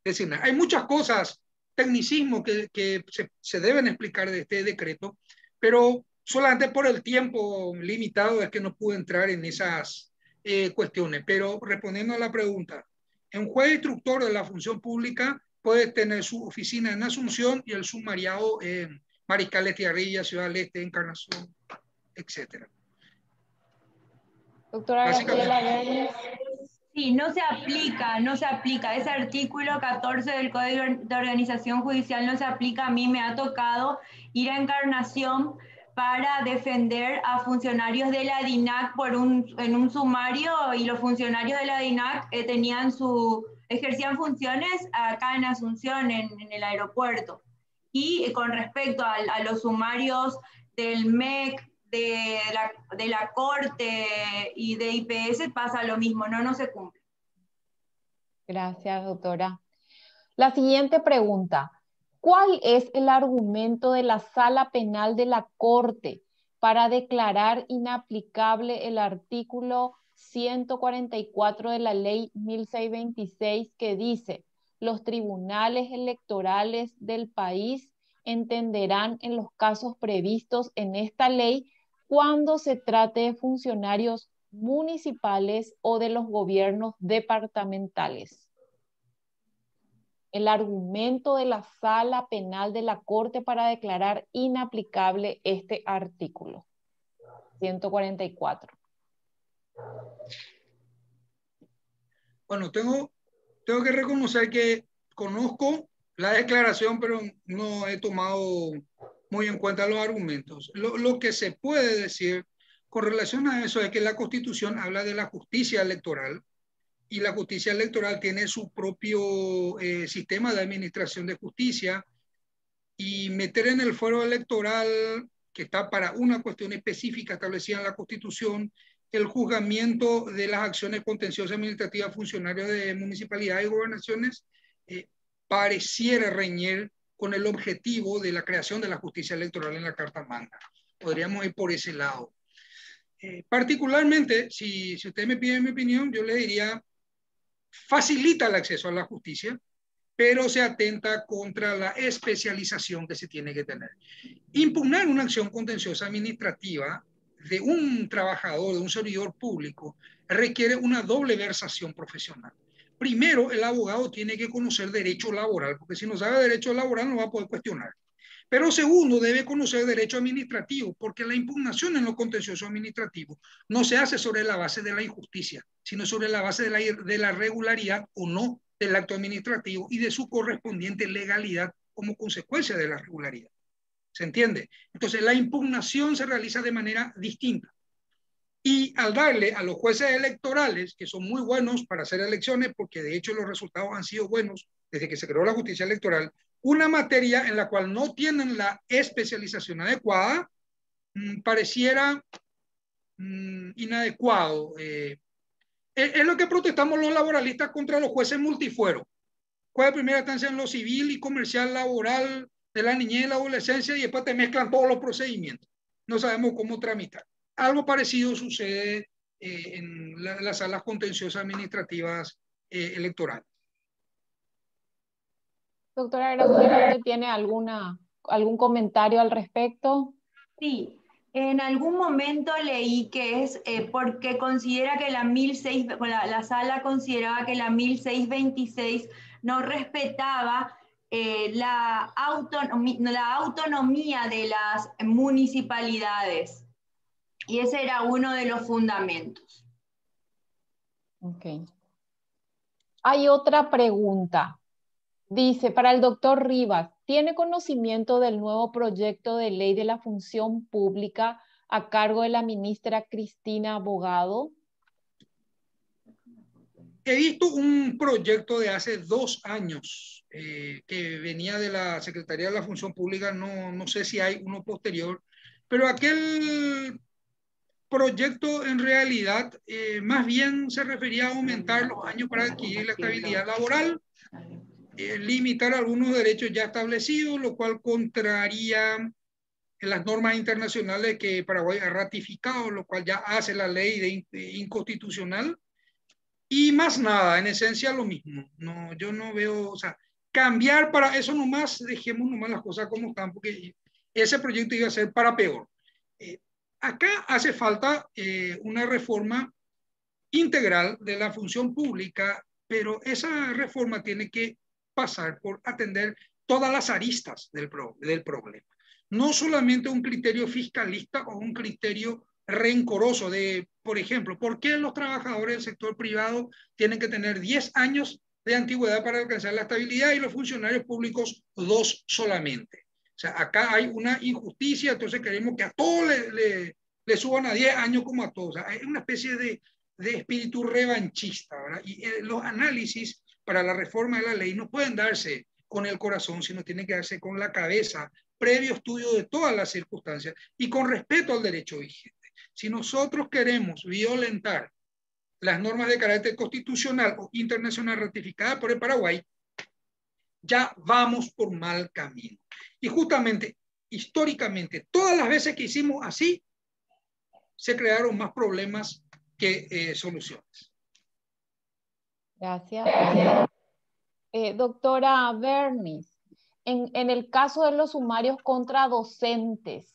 Speaker 3: designar. Hay muchas cosas tecnicismos que se deben explicar de este decreto, pero solamente por el tiempo limitado es que no pude entrar en esas cuestiones. Pero respondiendo a la pregunta, un juez instructor de la función pública puede tener su oficina en Asunción y el sumariado en Mariscal Tiarrilla, Ciudad del Este, Encarnación, etc.
Speaker 1: Doctora Graciela Bernis.
Speaker 2: Sí, no se aplica. Ese artículo 14 del Código de Organización Judicial no se aplica. A mí me ha tocado ir a Encarnación para defender a funcionarios de la DINAC en un sumario, y los funcionarios de la DINAC ejercían funciones acá en Asunción, en el aeropuerto. Y con respecto a los sumarios del MEC, de la Corte y de IPS pasa lo mismo, no se cumple.
Speaker 1: Gracias, doctora. La siguiente pregunta. ¿Cuál es el argumento de la Sala Penal de la Corte para declarar inaplicable el artículo 144 de la Ley 1626 que dice: los tribunales electorales del país entenderán en los casos previstos en esta ley cuando se trate de funcionarios municipales o de los gobiernos departamentales? El argumento de la Sala Penal de la Corte para declarar inaplicable este artículo 144.
Speaker 3: Bueno, tengo que reconocer que conozco la declaración, pero no he tomado muy en cuenta los argumentos. Lo que se puede decir con relación a eso es que la Constitución habla de la justicia electoral, y la justicia electoral tiene su propio sistema de administración de justicia, y meter en el fuero electoral, que está para una cuestión específica establecida en la Constitución, el juzgamiento de las acciones contenciosas administrativas a funcionarios de municipalidades y gobernaciones, pareciera reñir con el objetivo de la creación de la justicia electoral en la Carta Magna. Podríamos ir por ese lado. Particularmente, si usted me pide mi opinión, yo le diría, facilita el acceso a la justicia, pero se atenta contra la especialización que se tiene que tener. Impugnar una acción contenciosa administrativa de un trabajador, de un servidor público, requiere una doble versación profesional. Primero, el abogado tiene que conocer derecho laboral, porque si no sabe derecho laboral no va a poder cuestionar. Pero segundo, debe conocer derecho administrativo, porque la impugnación en lo contencioso administrativo no se hace sobre la base de la injusticia, sino sobre la base de la regularidad o no del acto administrativo y de su correspondiente legalidad como consecuencia de la regularidad. ¿Se entiende? Entonces, la impugnación se realiza de manera distinta. Y al darle a los jueces electorales, que son muy buenos para hacer elecciones, porque de hecho los resultados han sido buenos desde que se creó la justicia electoral, una materia en la cual no tienen la especialización adecuada, pareciera inadecuado. Es lo que protestamos los laboralistas contra los jueces multifueros. Juez de primera instancia en lo civil y comercial, laboral, de la niñez y la adolescencia, y después te mezclan todos los procedimientos. No sabemos cómo tramitar. Algo parecido sucede en las salas contenciosas administrativas electorales.
Speaker 1: Doctora Graciela, ¿usted tiene algún comentario al respecto?
Speaker 2: Sí, en algún momento leí que es porque considera que la sala consideraba que la 1626 no respetaba la autonomía de las municipalidades. Y ese era uno de los fundamentos.
Speaker 1: Ok. Hay otra pregunta. Dice, para el doctor Rivas, ¿tiene conocimiento del nuevo proyecto de ley de la función pública a cargo de la ministra Cristina Bogado?
Speaker 3: He visto un proyecto de hace 2 años que venía de la Secretaría de la Función Pública, no sé si hay uno posterior, pero aquel proyecto en realidad más bien se refería a aumentar los años para adquirir la estabilidad laboral, limitar algunos derechos ya establecidos, lo cual contraría las normas internacionales que Paraguay ha ratificado, lo cual ya hace la ley de inconstitucional. Y más nada, en esencia lo mismo. No, yo no veo, o sea, cambiar para eso nomás, dejemos nomás las cosas como están, porque ese proyecto iba a ser para peor. Acá hace falta una reforma integral de la función pública, pero esa reforma tiene que pasar por atender todas las aristas del problema. No solamente un criterio fiscalista o un criterio rencoroso de, por ejemplo, ¿por qué los trabajadores del sector privado tienen que tener 10 años de antigüedad para alcanzar la estabilidad y los funcionarios públicos 2 solamente? O sea, acá hay una injusticia, entonces queremos que a todos le suban a 10 años como a todos. O sea, hay una especie de espíritu revanchista, ¿verdad? Y los análisis para la reforma de la ley no pueden darse con el corazón, sino tienen que darse con la cabeza, previo estudio de todas las circunstancias y con respeto al derecho vigente. Si nosotros queremos violentar las normas de carácter constitucional o internacional ratificadas por el Paraguay, ya vamos por mal camino. Y justamente, históricamente, todas las veces que hicimos así, se crearon más problemas que soluciones.
Speaker 1: Gracias. Doctora Bernis, en el caso de los sumarios contra docentes,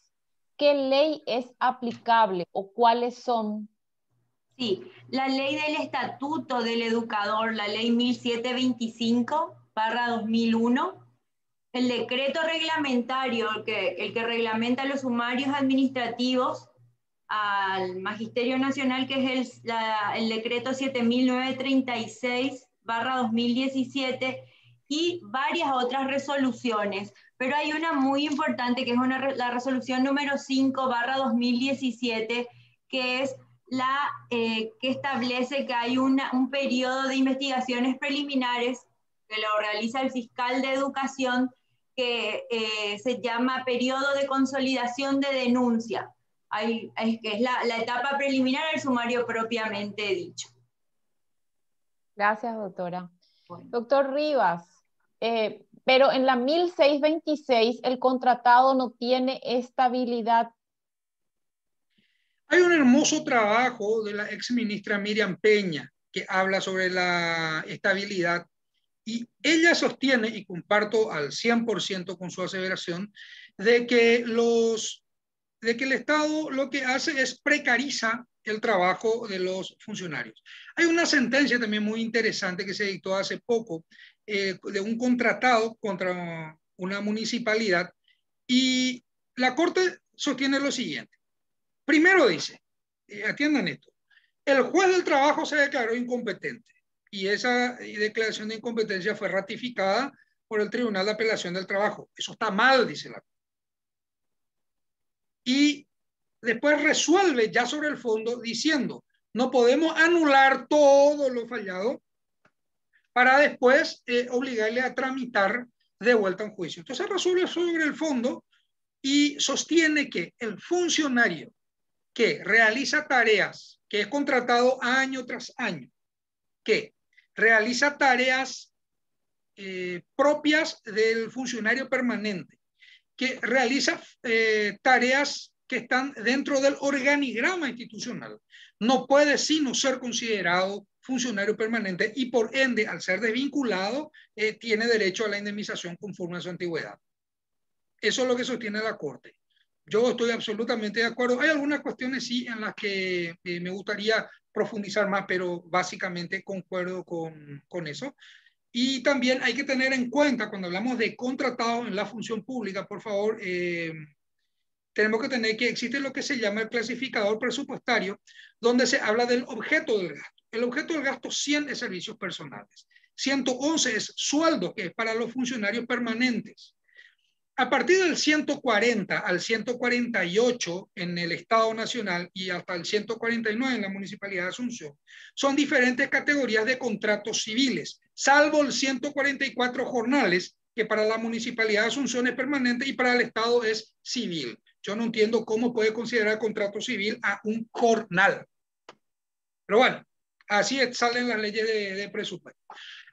Speaker 1: ¿qué ley es aplicable o cuáles son?
Speaker 2: Sí, la ley del Estatuto del Educador, la ley 1725/2001, el decreto reglamentario, el que reglamenta los sumarios administrativos al Magisterio Nacional, que es el decreto 7936/2017, y varias otras resoluciones. Pero hay una muy importante, que es la resolución número 5/2017, que es que establece que hay un periodo de investigaciones preliminares que lo realiza el fiscal de educación, que se llama periodo de consolidación de denuncia, que es la etapa preliminar al sumario propiamente dicho.
Speaker 1: Gracias, doctora.
Speaker 2: Bueno.
Speaker 1: Doctor Rivas, pero en la 1626 el contratado no tiene estabilidad.
Speaker 3: Hay un hermoso trabajo de la ex ministra Miriam Peña que habla sobre la estabilidad y ella sostiene, y comparto al 100% con su aseveración, de que el Estado lo que hace es precariza el trabajo de los funcionarios. Hay una sentencia también muy interesante que se dictó hace poco de un contratado contra una municipalidad y la Corte sostiene lo siguiente. Primero dice, atiendan esto, el juez del trabajo se declaró incompetente y esa declaración de incompetencia fue ratificada por el Tribunal de Apelación del Trabajo. Eso está mal, dice la Corte. Y después resuelve ya sobre el fondo diciendo, no podemos anular todo lo fallado para después obligarle a tramitar de vuelta un juicio. Entonces resuelve sobre el fondo y sostiene que el funcionario que realiza tareas, que es contratado año tras año, que realiza tareas propias del funcionario permanente, que realiza tareas que están dentro del organigrama institucional, no puede sino ser considerado funcionario permanente y por ende, al ser desvinculado, tiene derecho a la indemnización conforme a su antigüedad. Eso es lo que sostiene la Corte. Yo estoy absolutamente de acuerdo. Hay algunas cuestiones sí en las que me gustaría profundizar más, pero básicamente concuerdo con eso. Y también hay que tener en cuenta, cuando hablamos de contratados en la función pública, por favor, tenemos que tener que existe lo que se llama el clasificador presupuestario, donde se habla del objeto del gasto. El objeto del gasto 100 es servicios personales, 111 es sueldo, que es para los funcionarios permanentes. A partir del 140 al 148 en el Estado Nacional y hasta el 149 en la Municipalidad de Asunción, son diferentes categorías de contratos civiles, salvo el 144 jornales, que para la Municipalidad de Asunción es permanente y para el Estado es civil. Yo no entiendo cómo puede considerar contrato civil a un jornal. Pero bueno, así salen las leyes de presupuesto.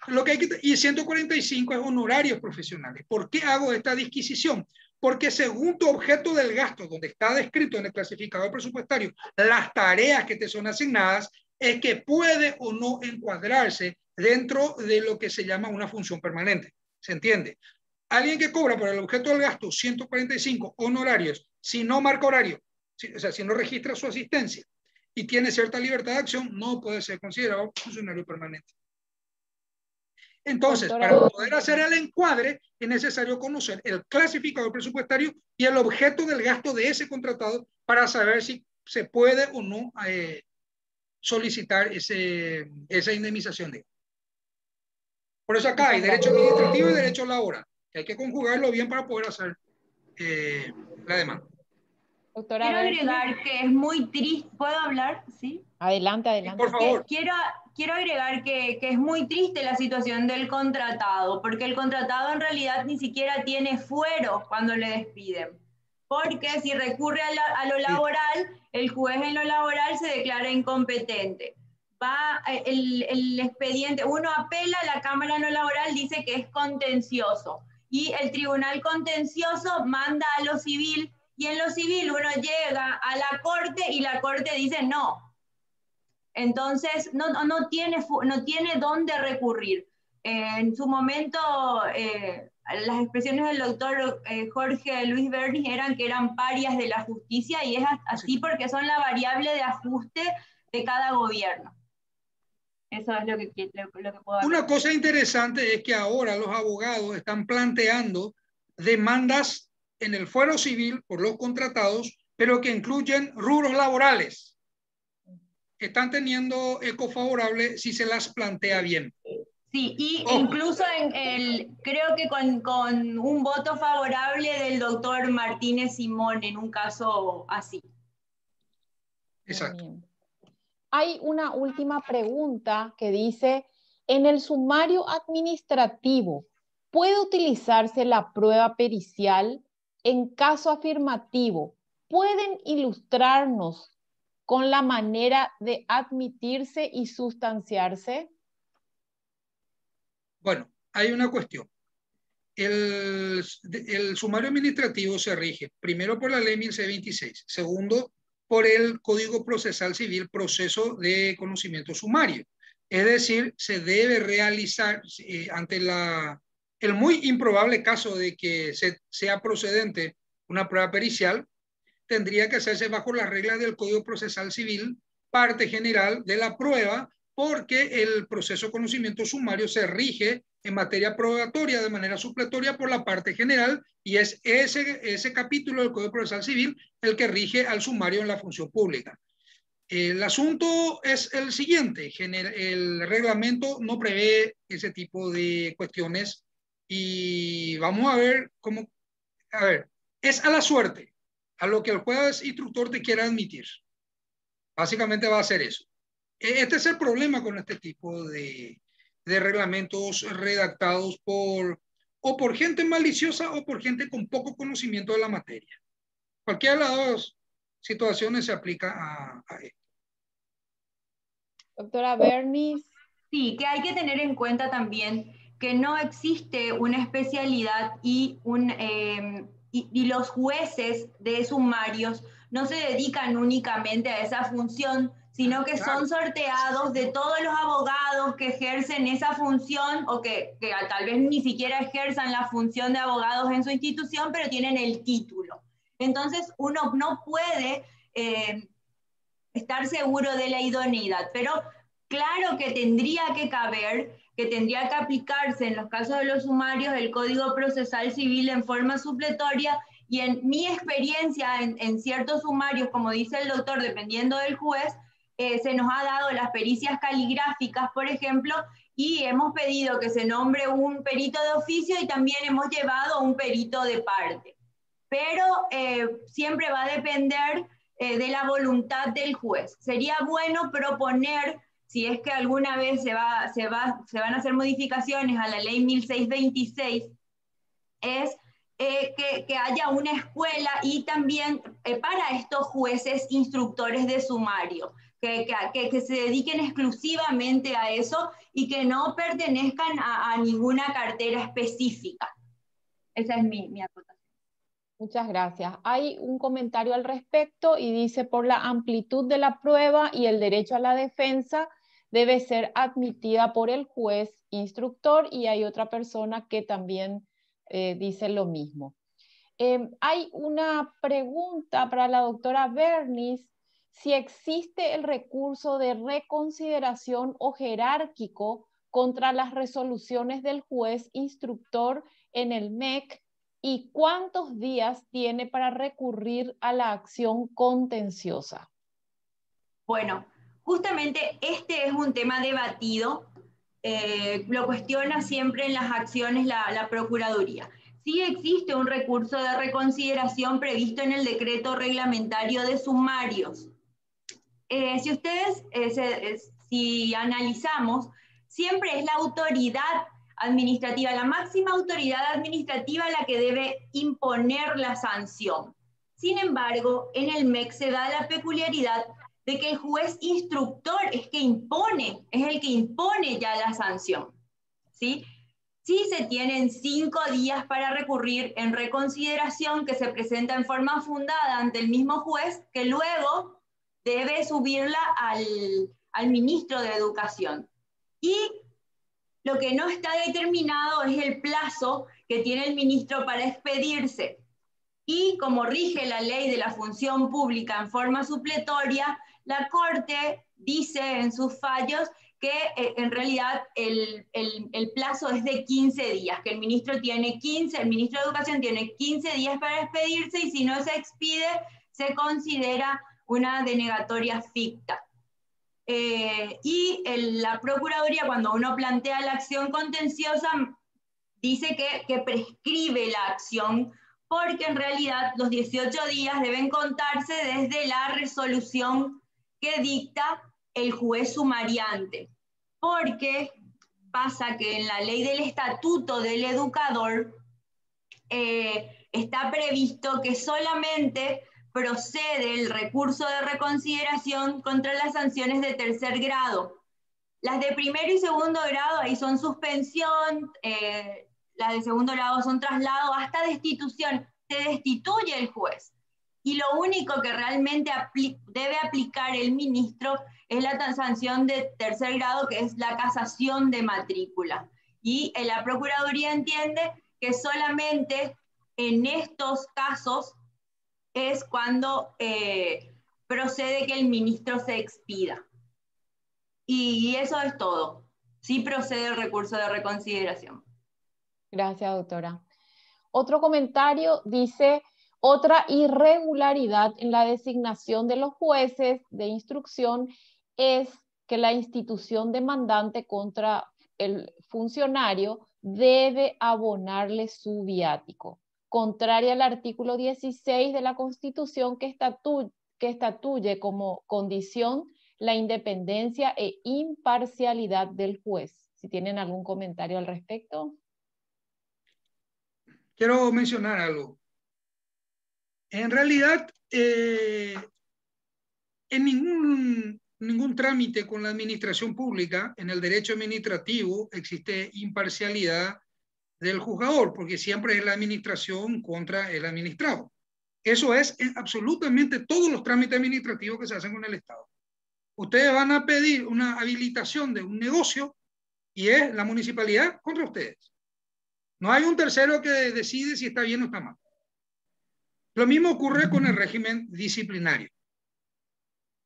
Speaker 3: Lo que hay y 145 es honorarios profesionales. ¿Por qué hago esta disquisición? Porque según tu objeto del gasto, donde está descrito en el clasificador presupuestario, las tareas que te son asignadas, es que puede o no encuadrarse dentro de lo que se llama una función permanente. ¿Se entiende? Alguien que cobra por el objeto del gasto 145 honorarios, si no marca horario, o sea, si no registra su asistencia y tiene cierta libertad de acción, no puede ser considerado funcionario permanente. Entonces,
Speaker 1: Doctora,
Speaker 3: para poder hacer el encuadre, es necesario conocer el clasificador presupuestario y el objeto del gasto de ese contratado para saber si se puede o no solicitar esa indemnización. Por eso acá hay derecho administrativo y derecho laboral, que hay que conjugarlo bien para poder hacer la demanda.
Speaker 1: Doctora,
Speaker 2: Quiero agregar que es muy triste. ¿Puedo hablar? ¿Sí?
Speaker 1: Adelante,
Speaker 3: Sí,
Speaker 1: adelante.
Speaker 3: por favor.
Speaker 2: Quiero agregar que es muy triste la situación del contratado, porque el contratado en realidad ni siquiera tiene fuero cuando le despiden. Porque si recurre a lo laboral, el juez en lo laboral se declara incompetente. Va el expediente, uno apela, la Cámara en lo laboral dice que es contencioso. Y el tribunal contencioso manda a lo civil, y en lo civil uno llega a la corte y la corte dice no. Entonces no tiene dónde recurrir. En su momento, las expresiones del doctor Jorge Luis Bernis eran que eran parias de la justicia, y es así porque son la variable de ajuste de cada gobierno. Eso es lo que puedo hablar.
Speaker 3: Una cosa interesante es que ahora los abogados están planteando demandas en el fuero civil por los contratados, pero que incluyen rubros laborales, que están teniendo eco favorable si se las plantea bien.
Speaker 2: Sí, y incluso creo que con un voto favorable del doctor Martínez Simón en un caso así.
Speaker 3: Exacto.
Speaker 1: Bien. Hay una última pregunta que dice, en el sumario administrativo, ¿puede utilizarse la prueba pericial? En caso afirmativo, ¿pueden ilustrarnos con la manera de admitirse y sustanciarse?
Speaker 3: Bueno, hay una cuestión. El sumario administrativo se rige primero por la ley 1626, segundo por el Código Procesal Civil, proceso de conocimiento sumario. Es decir, se debe realizar ante el muy improbable caso de que sea procedente una prueba pericial, tendría que hacerse bajo las reglas del Código Procesal Civil, parte general de la prueba, porque el proceso de conocimiento sumario se rige en materia probatoria de manera supletoria por la parte general, y es ese capítulo del Código Procesal Civil el que rige al sumario en la función pública. El asunto es el siguiente: el reglamento no prevé ese tipo de cuestiones, y vamos a ver cómo, es a la suerte, a lo que el juez instructor te quiera admitir. Básicamente va a ser eso. Este es el problema con este tipo de reglamentos redactados por gente maliciosa o por gente con poco conocimiento de la materia. Cualquiera de las dos situaciones se aplica a esto.
Speaker 1: Doctora Bernis.
Speaker 2: Sí, que hay que tener en cuenta también que no existe una especialidad y los jueces de sumarios no se dedican únicamente a esa función, sino que son sorteados de todos los abogados que ejercen esa función, o que tal vez ni siquiera ejerzan la función de abogados en su institución, pero tienen el título. Entonces uno no puede estar seguro de la idoneidad, pero claro que tendría que caber, que tendría que aplicarse en los casos de los sumarios el Código Procesal Civil en forma supletoria, y en mi experiencia en ciertos sumarios, como dice el doctor, dependiendo del juez, se nos ha dado las pericias caligráficas, por ejemplo, y hemos pedido que se nombre un perito de oficio y también hemos llevado un perito de parte. Pero siempre va a depender de la voluntad del juez. Sería bueno proponer, si es que alguna vez se van a hacer modificaciones a la ley 1626, es que haya una escuela y también para estos jueces instructores de sumario, que se dediquen exclusivamente a eso y que no pertenezcan a ninguna cartera específica. Esa es mi acotación.
Speaker 1: Muchas gracias. Hay un comentario al respecto y dice, por la amplitud de la prueba y el derecho a la defensa, debe ser admitida por el juez instructor, y hay otra persona que también dice lo mismo. Hay una pregunta para la doctora Bernis, si existe el recurso de reconsideración o jerárquico contra las resoluciones del juez instructor en el MEC, y cuántos días tiene para recurrir a la acción contenciosa.
Speaker 2: Bueno, justamente este es un tema debatido, lo cuestiona siempre en las acciones la Procuraduría. Sí existe un recurso de reconsideración previsto en el decreto reglamentario de sumarios. Si ustedes, si analizamos, siempre es la autoridad administrativa, la máxima autoridad administrativa la que debe imponer la sanción. Sin embargo, en el MEC se da la peculiaridad de que el juez instructor es el que impone ya la sanción, ¿sí? Sí se tienen 5 días para recurrir en reconsideración, que se presenta en forma fundada ante el mismo juez, que luego debe subirla al ministro de Educación. Y lo que no está determinado es el plazo que tiene el ministro para expedirse. Y como rige la ley de la función pública en forma supletoria, la Corte dice en sus fallos que en realidad el plazo es de 15 días, que el ministro de Educación tiene 15 días para expedirse, y si no se expide, se considera una denegatoria ficta. Y la Procuraduría, cuando uno plantea la acción contenciosa, dice que prescribe la acción, porque en realidad los 18 días deben contarse desde la resolución que dicta el juez sumariante. Porque pasa que en la ley del estatuto del educador está previsto que solamente procede el recurso de reconsideración contra las sanciones de tercer grado. Las de primero y segundo grado ahí son suspensión, las de segundo grado son traslado hasta destitución. Se destituye el juez. Y lo único que realmente debe aplicar el ministro es la sanción de tercer grado, que es la casación de matrícula. Y la Procuraduría entiende que solamente en estos casos es cuando procede que el ministro se expida. Y eso es todo. Sí procede el recurso de reconsideración.
Speaker 1: Gracias, doctora. Otro comentario dice: otra irregularidad en la designación de los jueces de instrucción es que la institución demandante contra el funcionario debe abonarle su viático, contraria al artículo 16 de la Constitución, que estatuye como condición la independencia e imparcialidad del juez. Si tienen algún comentario al respecto.
Speaker 3: Quiero mencionar algo. En realidad, en ningún trámite con la administración pública, en el derecho administrativo, existe imparcialidad del juzgador, porque siempre es la administración contra el administrado. Eso es en absolutamente todos los trámites administrativos que se hacen con el Estado. Ustedes van a pedir una habilitación de un negocio y es la municipalidad contra ustedes. No hay un tercero que decide si está bien o está mal. Lo mismo ocurre con el régimen disciplinario.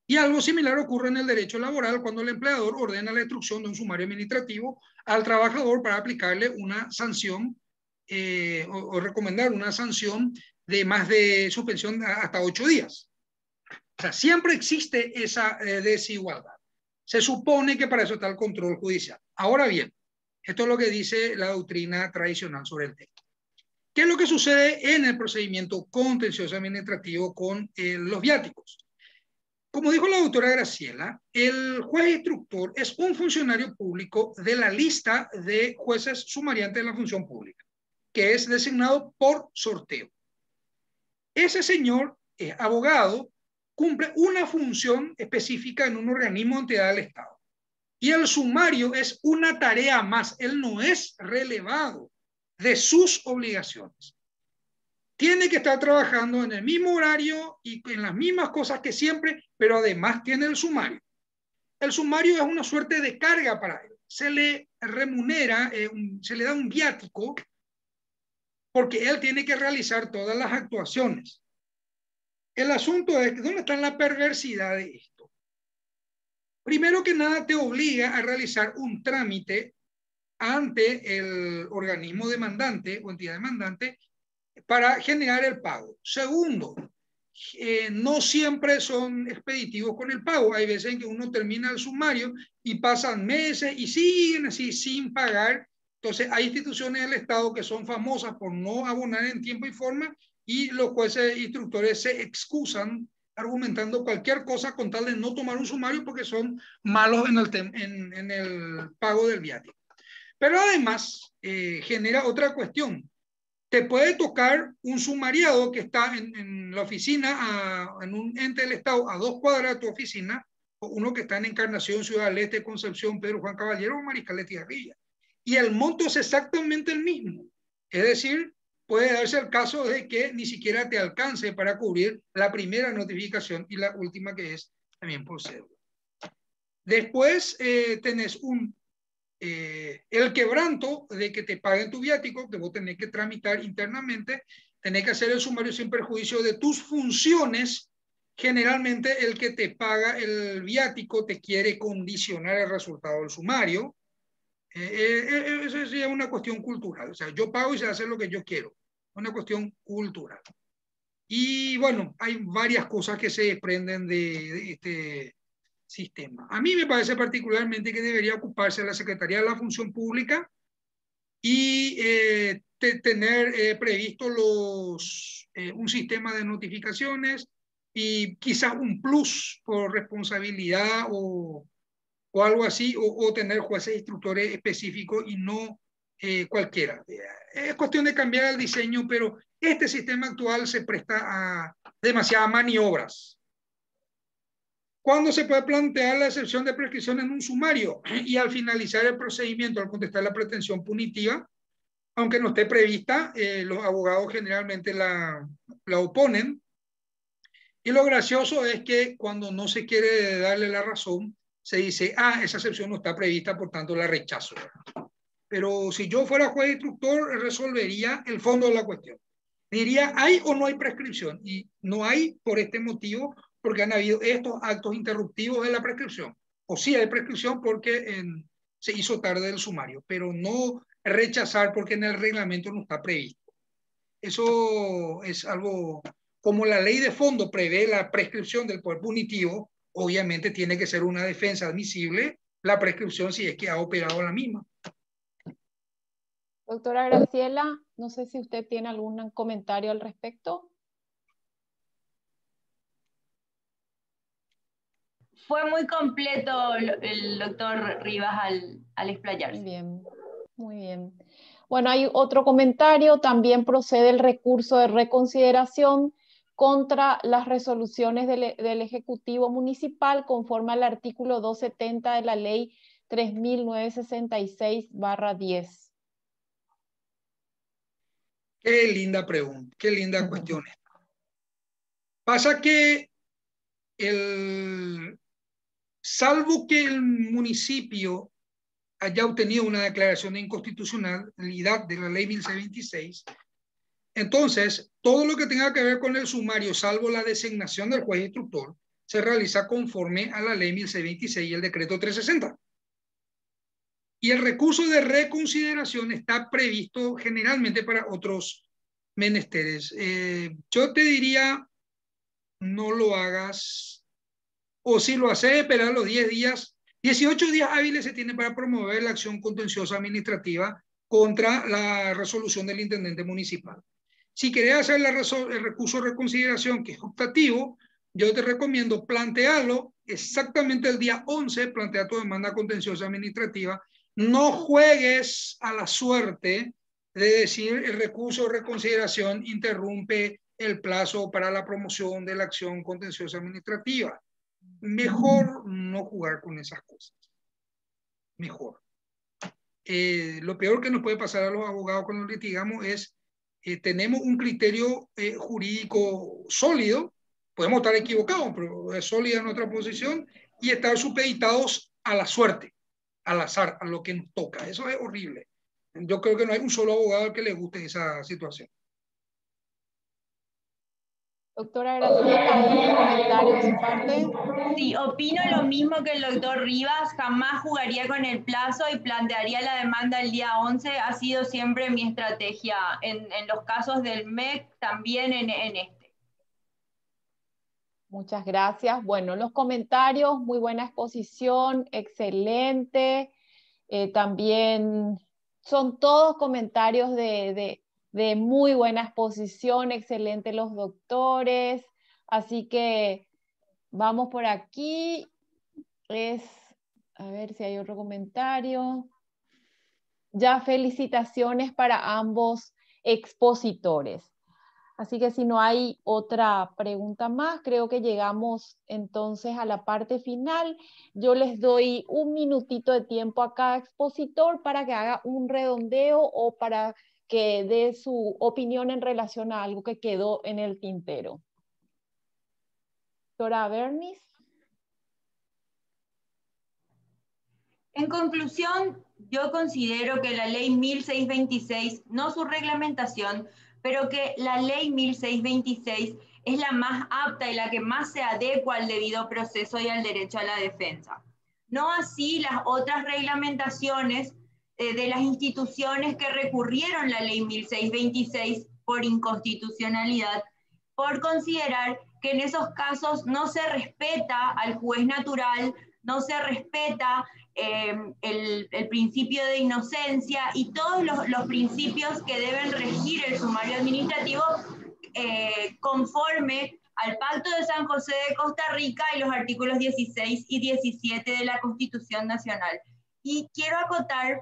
Speaker 3: Y algo similar ocurre en el derecho laboral, cuando el empleador ordena la instrucción de un sumario administrativo al trabajador para aplicarle una sanción o recomendar una sanción de más de suspensión hasta 8 días. O sea, siempre existe esa desigualdad. Se supone que para eso está el control judicial. Ahora bien, esto es lo que dice la doctrina tradicional sobre el tema. ¿Qué es lo que sucede en el procedimiento contencioso administrativo con los viáticos? Como dijo la doctora Graciela, el juez instructor es un funcionario público de la lista de jueces sumariantes de la función pública, que es designado por sorteo. Ese señor es abogado, cumple una función específica en un organismo o entidad del Estado. Y el sumario es una tarea más, él no es relevado de sus obligaciones. Tiene que estar trabajando en el mismo horario y en las mismas cosas que siempre, pero además tiene el sumario. el sumario es una suerte de carga para él. Se le remunera, se le da un viático porque él tiene que realizar todas las actuaciones. El asunto es, ¿dónde está la perversidad de esto? Primero que nada, te obliga a realizar un trámite ante el organismo demandante o entidad demandante para generar el pago. Segundo, no siempre son expeditivos con el pago. Hay veces en que uno termina el sumario y pasan meses y siguen así sin pagar. Entonces, hay instituciones del Estado que son famosas por no abonar en tiempo y forma y los jueces e instructores se excusan argumentando cualquier cosa con tal de no tomar un sumario porque son malos en el pago del viático. Pero además, genera otra cuestión. Te puede tocar un sumariado que está en la oficina, en un ente del Estado, a 2 cuadras de tu oficina, o uno que está en Encarnación, Ciudad del Este, Concepción, Pedro Juan Caballero o Mariscal de Tierrilla. Y el monto es exactamente el mismo. Es decir, puede darse el caso de que ni siquiera te alcance para cubrir la primera notificación y la última, que es también por cédula. Después tenés el quebranto de que te paguen tu viático, que vos tenés que tramitar internamente, tenés que hacer el sumario sin perjuicio de tus funciones. Generalmente el que te paga el viático te quiere condicionar el resultado del sumario. Eso es una cuestión cultural. O sea, yo pago y se hace lo que yo quiero. Una cuestión cultural. Y bueno, hay varias cosas que se desprenden de este sistema. A mí me parece particularmente que debería ocuparse la Secretaría de la Función Pública y tener previsto un sistema de notificaciones y quizás un plus por responsabilidad o algo así, o tener jueces instructores específicos y no cualquiera. Es cuestión de cambiar el diseño, pero este sistema actual se presta a demasiadas maniobras. ¿Cuándo se puede plantear la excepción de prescripción en un sumario? Y al finalizar el procedimiento, al contestar la pretensión punitiva, aunque no esté prevista, los abogados generalmente la oponen. Y lo gracioso es que cuando no se quiere darle la razón, se dice, esa excepción no está prevista, por tanto la rechazo. Pero si yo fuera juez instructor, resolvería el fondo de la cuestión. Diría, ¿hay o no hay prescripción? Y no hay por este motivo, porque han habido estos actos interruptivos de la prescripción. O sí hay prescripción porque se hizo tarde el sumario, pero no rechazar porque en el reglamento no está previsto. Eso es algo, como la ley de fondo prevé la prescripción del poder punitivo, obviamente tiene que ser una defensa admisible la prescripción si es que ha operado la misma.
Speaker 1: Doctora Graciela, no sé si usted tiene algún comentario al respecto.
Speaker 2: Fue muy completo el doctor Rivas al explayarse.
Speaker 1: Muy bien, muy bien. Bueno, hay otro comentario. También procede el recurso de reconsideración contra las resoluciones del Ejecutivo Municipal conforme al artículo 270 de la Ley 3.966/10.
Speaker 3: Qué linda pregunta, qué linda cuestión esta. Pasa que salvo que el municipio haya obtenido una declaración de inconstitucionalidad de la ley 1626, entonces todo lo que tenga que ver con el sumario, salvo la designación del juez instructor, se realiza conforme a la ley 1626 y el decreto 360. Y el recurso de reconsideración está previsto generalmente para otros menesteres. Yo te diría, no lo hagas, o si lo haces, esperar los 10 días, 18 días hábiles se tiene para promover la acción contenciosa administrativa contra la resolución del intendente municipal. Si querés hacer el recurso de reconsideración, que es optativo, yo te recomiendo plantearlo exactamente el día 11, plantea tu demanda contenciosa administrativa. No juegues a la suerte de decir el recurso de reconsideración interrumpe el plazo para la promoción de la acción contenciosa administrativa. Mejor no jugar con esas cosas. Mejor. Lo peor que nos puede pasar a los abogados cuando litigamos es tenemos un criterio jurídico sólido, Podemos estar equivocados, pero es sólida nuestra posición y estar supeditados a la suerte, al azar, a lo que nos toca. Eso es horrible. Yo creo que no hay un solo abogado que le guste esa situación.
Speaker 1: Doctora Graciela, ¿algún comentario de su parte?
Speaker 2: Sí, opino lo mismo que el doctor Rivas, jamás jugaría con el plazo y plantearía la demanda el día 11, ha sido siempre mi estrategia en los casos del MEC, también en este.
Speaker 1: Muchas gracias. Bueno, los comentarios, muy buena exposición, excelente. También son todos comentarios de muy buena exposición, excelente los doctores. Así que vamos por aquí. A ver si hay otro comentario. Ya felicitaciones para ambos expositores. Así que si no hay otra pregunta más, creo que llegamos entonces a la parte final. Yo les doy un minutito de tiempo a cada expositor para que haga un redondeo o para que dé su opinión en relación a algo que quedó en el tintero. Doctora Bernis.
Speaker 2: En conclusión, yo considero que la ley 1626, no su reglamentación, pero que la ley 1626 es la más apta y la que más se adecua al debido proceso y al derecho a la defensa. No así las otras reglamentaciones de las instituciones que recurrieron la ley 1626 por inconstitucionalidad, por considerar que en esos casos no se respeta al juez natural, no se respeta el principio de inocencia y todos los principios que deben regir el sumario administrativo conforme al Pacto de San José de Costa Rica y los artículos 16 y 17 de la Constitución Nacional. Y quiero acotar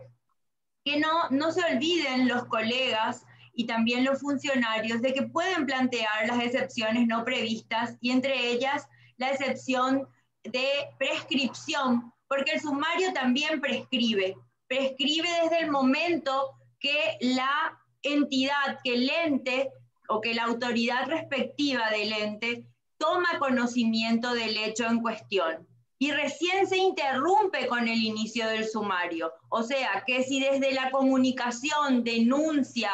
Speaker 2: que no se olviden los colegas y también los funcionarios de que pueden plantear las excepciones no previstas y entre ellas la excepción de prescripción, porque el sumario también prescribe desde el momento que la entidad, que el ente o que la autoridad respectiva del ente toma conocimiento del hecho en cuestión. Y recién se interrumpe con el inicio del sumario. O sea, que si desde la comunicación, denuncia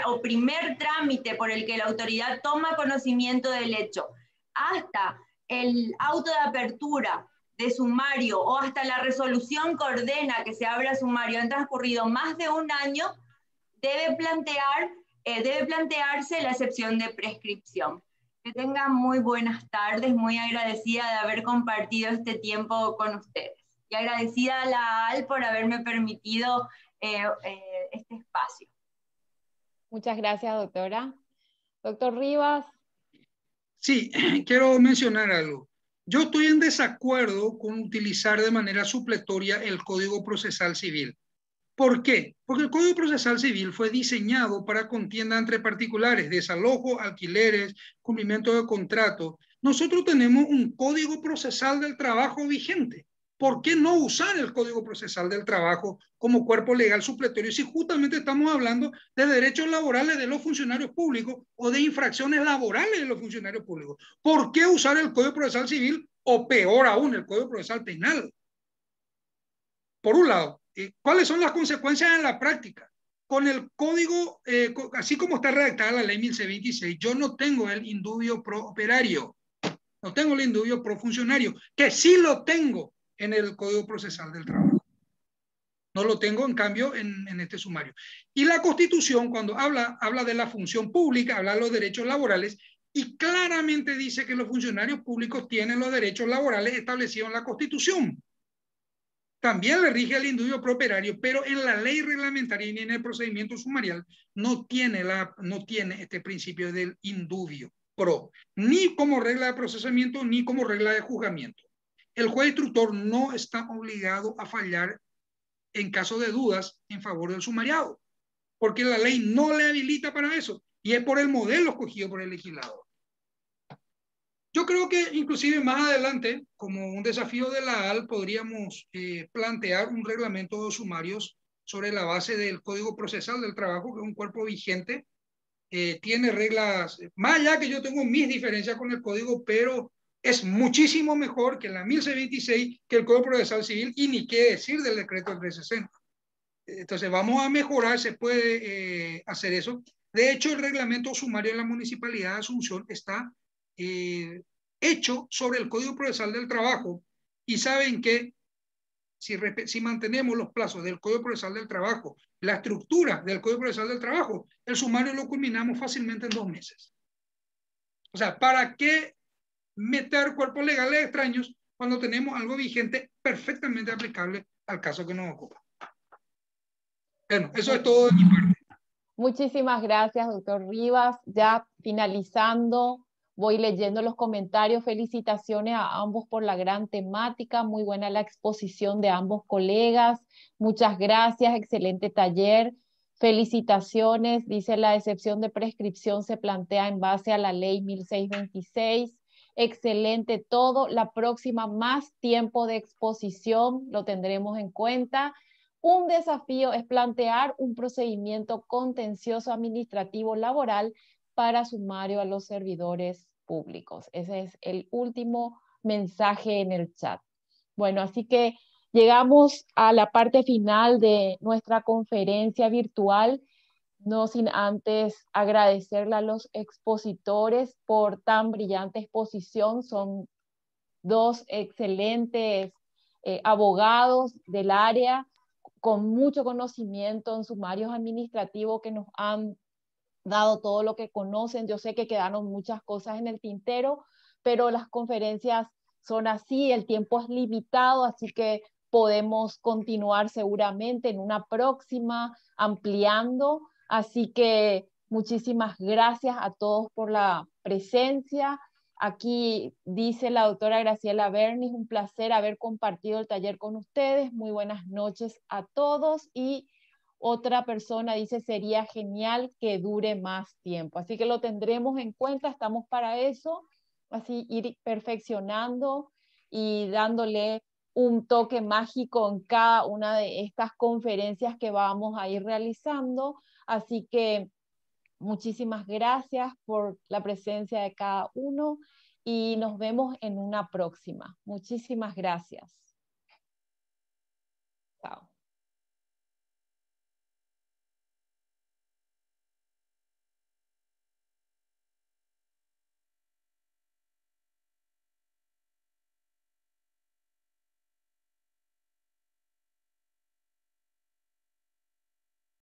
Speaker 2: o primer trámite por el que la autoridad toma conocimiento del hecho, hasta el auto de apertura de sumario o hasta la resolución que ordena que se abra sumario, han transcurrido más de un año, debe plantearse la excepción de prescripción. Que tengan muy buenas tardes, muy agradecida de haber compartido este tiempo con ustedes. Y agradecida a la AL por haberme permitido este espacio.
Speaker 1: Muchas gracias, doctora. Doctor Rivas.
Speaker 3: Sí, quiero mencionar algo. Yo estoy en desacuerdo con utilizar de manera supletoria el Código Procesal Civil. ¿Por qué? Porque el Código Procesal Civil fue diseñado para contienda entre particulares, desalojo, alquileres, cumplimiento de contrato. Nosotros tenemos un Código Procesal del Trabajo vigente. ¿Por qué no usar el Código Procesal del Trabajo como cuerpo legal supletorio si justamente estamos hablando de derechos laborales de los funcionarios públicos o de infracciones laborales de los funcionarios públicos? ¿Por qué usar el Código Procesal Civil o peor aún el Código Procesal Penal? Por un lado, ¿cuáles son las consecuencias en la práctica? Con el código, así como está redactada la ley 1626, yo no tengo el indubio pro operario, no tengo el indubio pro funcionario, que sí lo tengo en el Código Procesal del Trabajo. No lo tengo, en cambio, en este sumario. Y la Constitución, cuando habla de la función pública, habla de los derechos laborales, y claramente dice que los funcionarios públicos tienen los derechos laborales establecidos en la Constitución. También le rige el indubio pro operario, pero en la ley reglamentaria y en el procedimiento sumarial no tiene este principio del indubio pro, ni como regla de procesamiento, ni como regla de juzgamiento. El juez instructor no está obligado a fallar en caso de dudas en favor del sumariado, porque la ley no le habilita para eso, y es por el modelo escogido por el legislador. Yo creo que inclusive más adelante, como un desafío de la AL, podríamos plantear un reglamento de sumarios sobre la base del Código Procesal del Trabajo, que es un cuerpo vigente tiene reglas, más allá que yo tengo mis diferencias con el código, pero es muchísimo mejor que la 1626, que el Código Procesal Civil, y ni qué decir del decreto 360. Entonces vamos a mejorar, se puede hacer eso. De hecho, el reglamento sumario de la Municipalidad de Asunción está hecho sobre el Código Procesal del Trabajo, y saben que si mantenemos los plazos del Código Procesal del Trabajo, la estructura del Código Procesal del Trabajo, el sumario lo culminamos fácilmente en 2 meses. O sea, ¿para qué meter cuerpos legales extraños cuando tenemos algo vigente perfectamente aplicable al caso que nos ocupa? Bueno, eso es todo de mi parte.
Speaker 1: Muchísimas gracias, doctor Rivas. Ya finalizando, voy leyendo los comentarios. Felicitaciones a ambos por la gran temática. Muy buena la exposición de ambos colegas. Muchas gracias, excelente taller. Felicitaciones. Dice, la excepción de prescripción se plantea en base a la ley 1626. Excelente todo. La próxima, más tiempo de exposición, lo tendremos en cuenta. Un desafío es plantear un procedimiento contencioso administrativo laboral para sumario a los servidores públicos. Ese es el último mensaje en el chat. Bueno, así que llegamos a la parte final de nuestra conferencia virtual, no sin antes agradecerle a los expositores por tan brillante exposición. Son dos excelentes abogados del área, con mucho conocimiento en sumarios administrativos, que nos han dado todo lo que conocen. Yo sé que quedaron muchas cosas en el tintero, pero las conferencias son así, el tiempo es limitado, así que podemos continuar seguramente en una próxima, ampliando. Así que muchísimas gracias a todos por la presencia. Aquí dice la doctora Graciela Bernis, un placer haber compartido el taller con ustedes. Muy buenas noches a todos. Y otra persona dice, sería genial que dure más tiempo. Así que lo tendremos en cuenta, estamos para eso, así ir perfeccionando y dándole un toque mágico en cada una de estas conferencias que vamos a ir realizando. Así que muchísimas gracias por la presencia de cada uno y nos vemos en una próxima. Muchísimas gracias. Chao.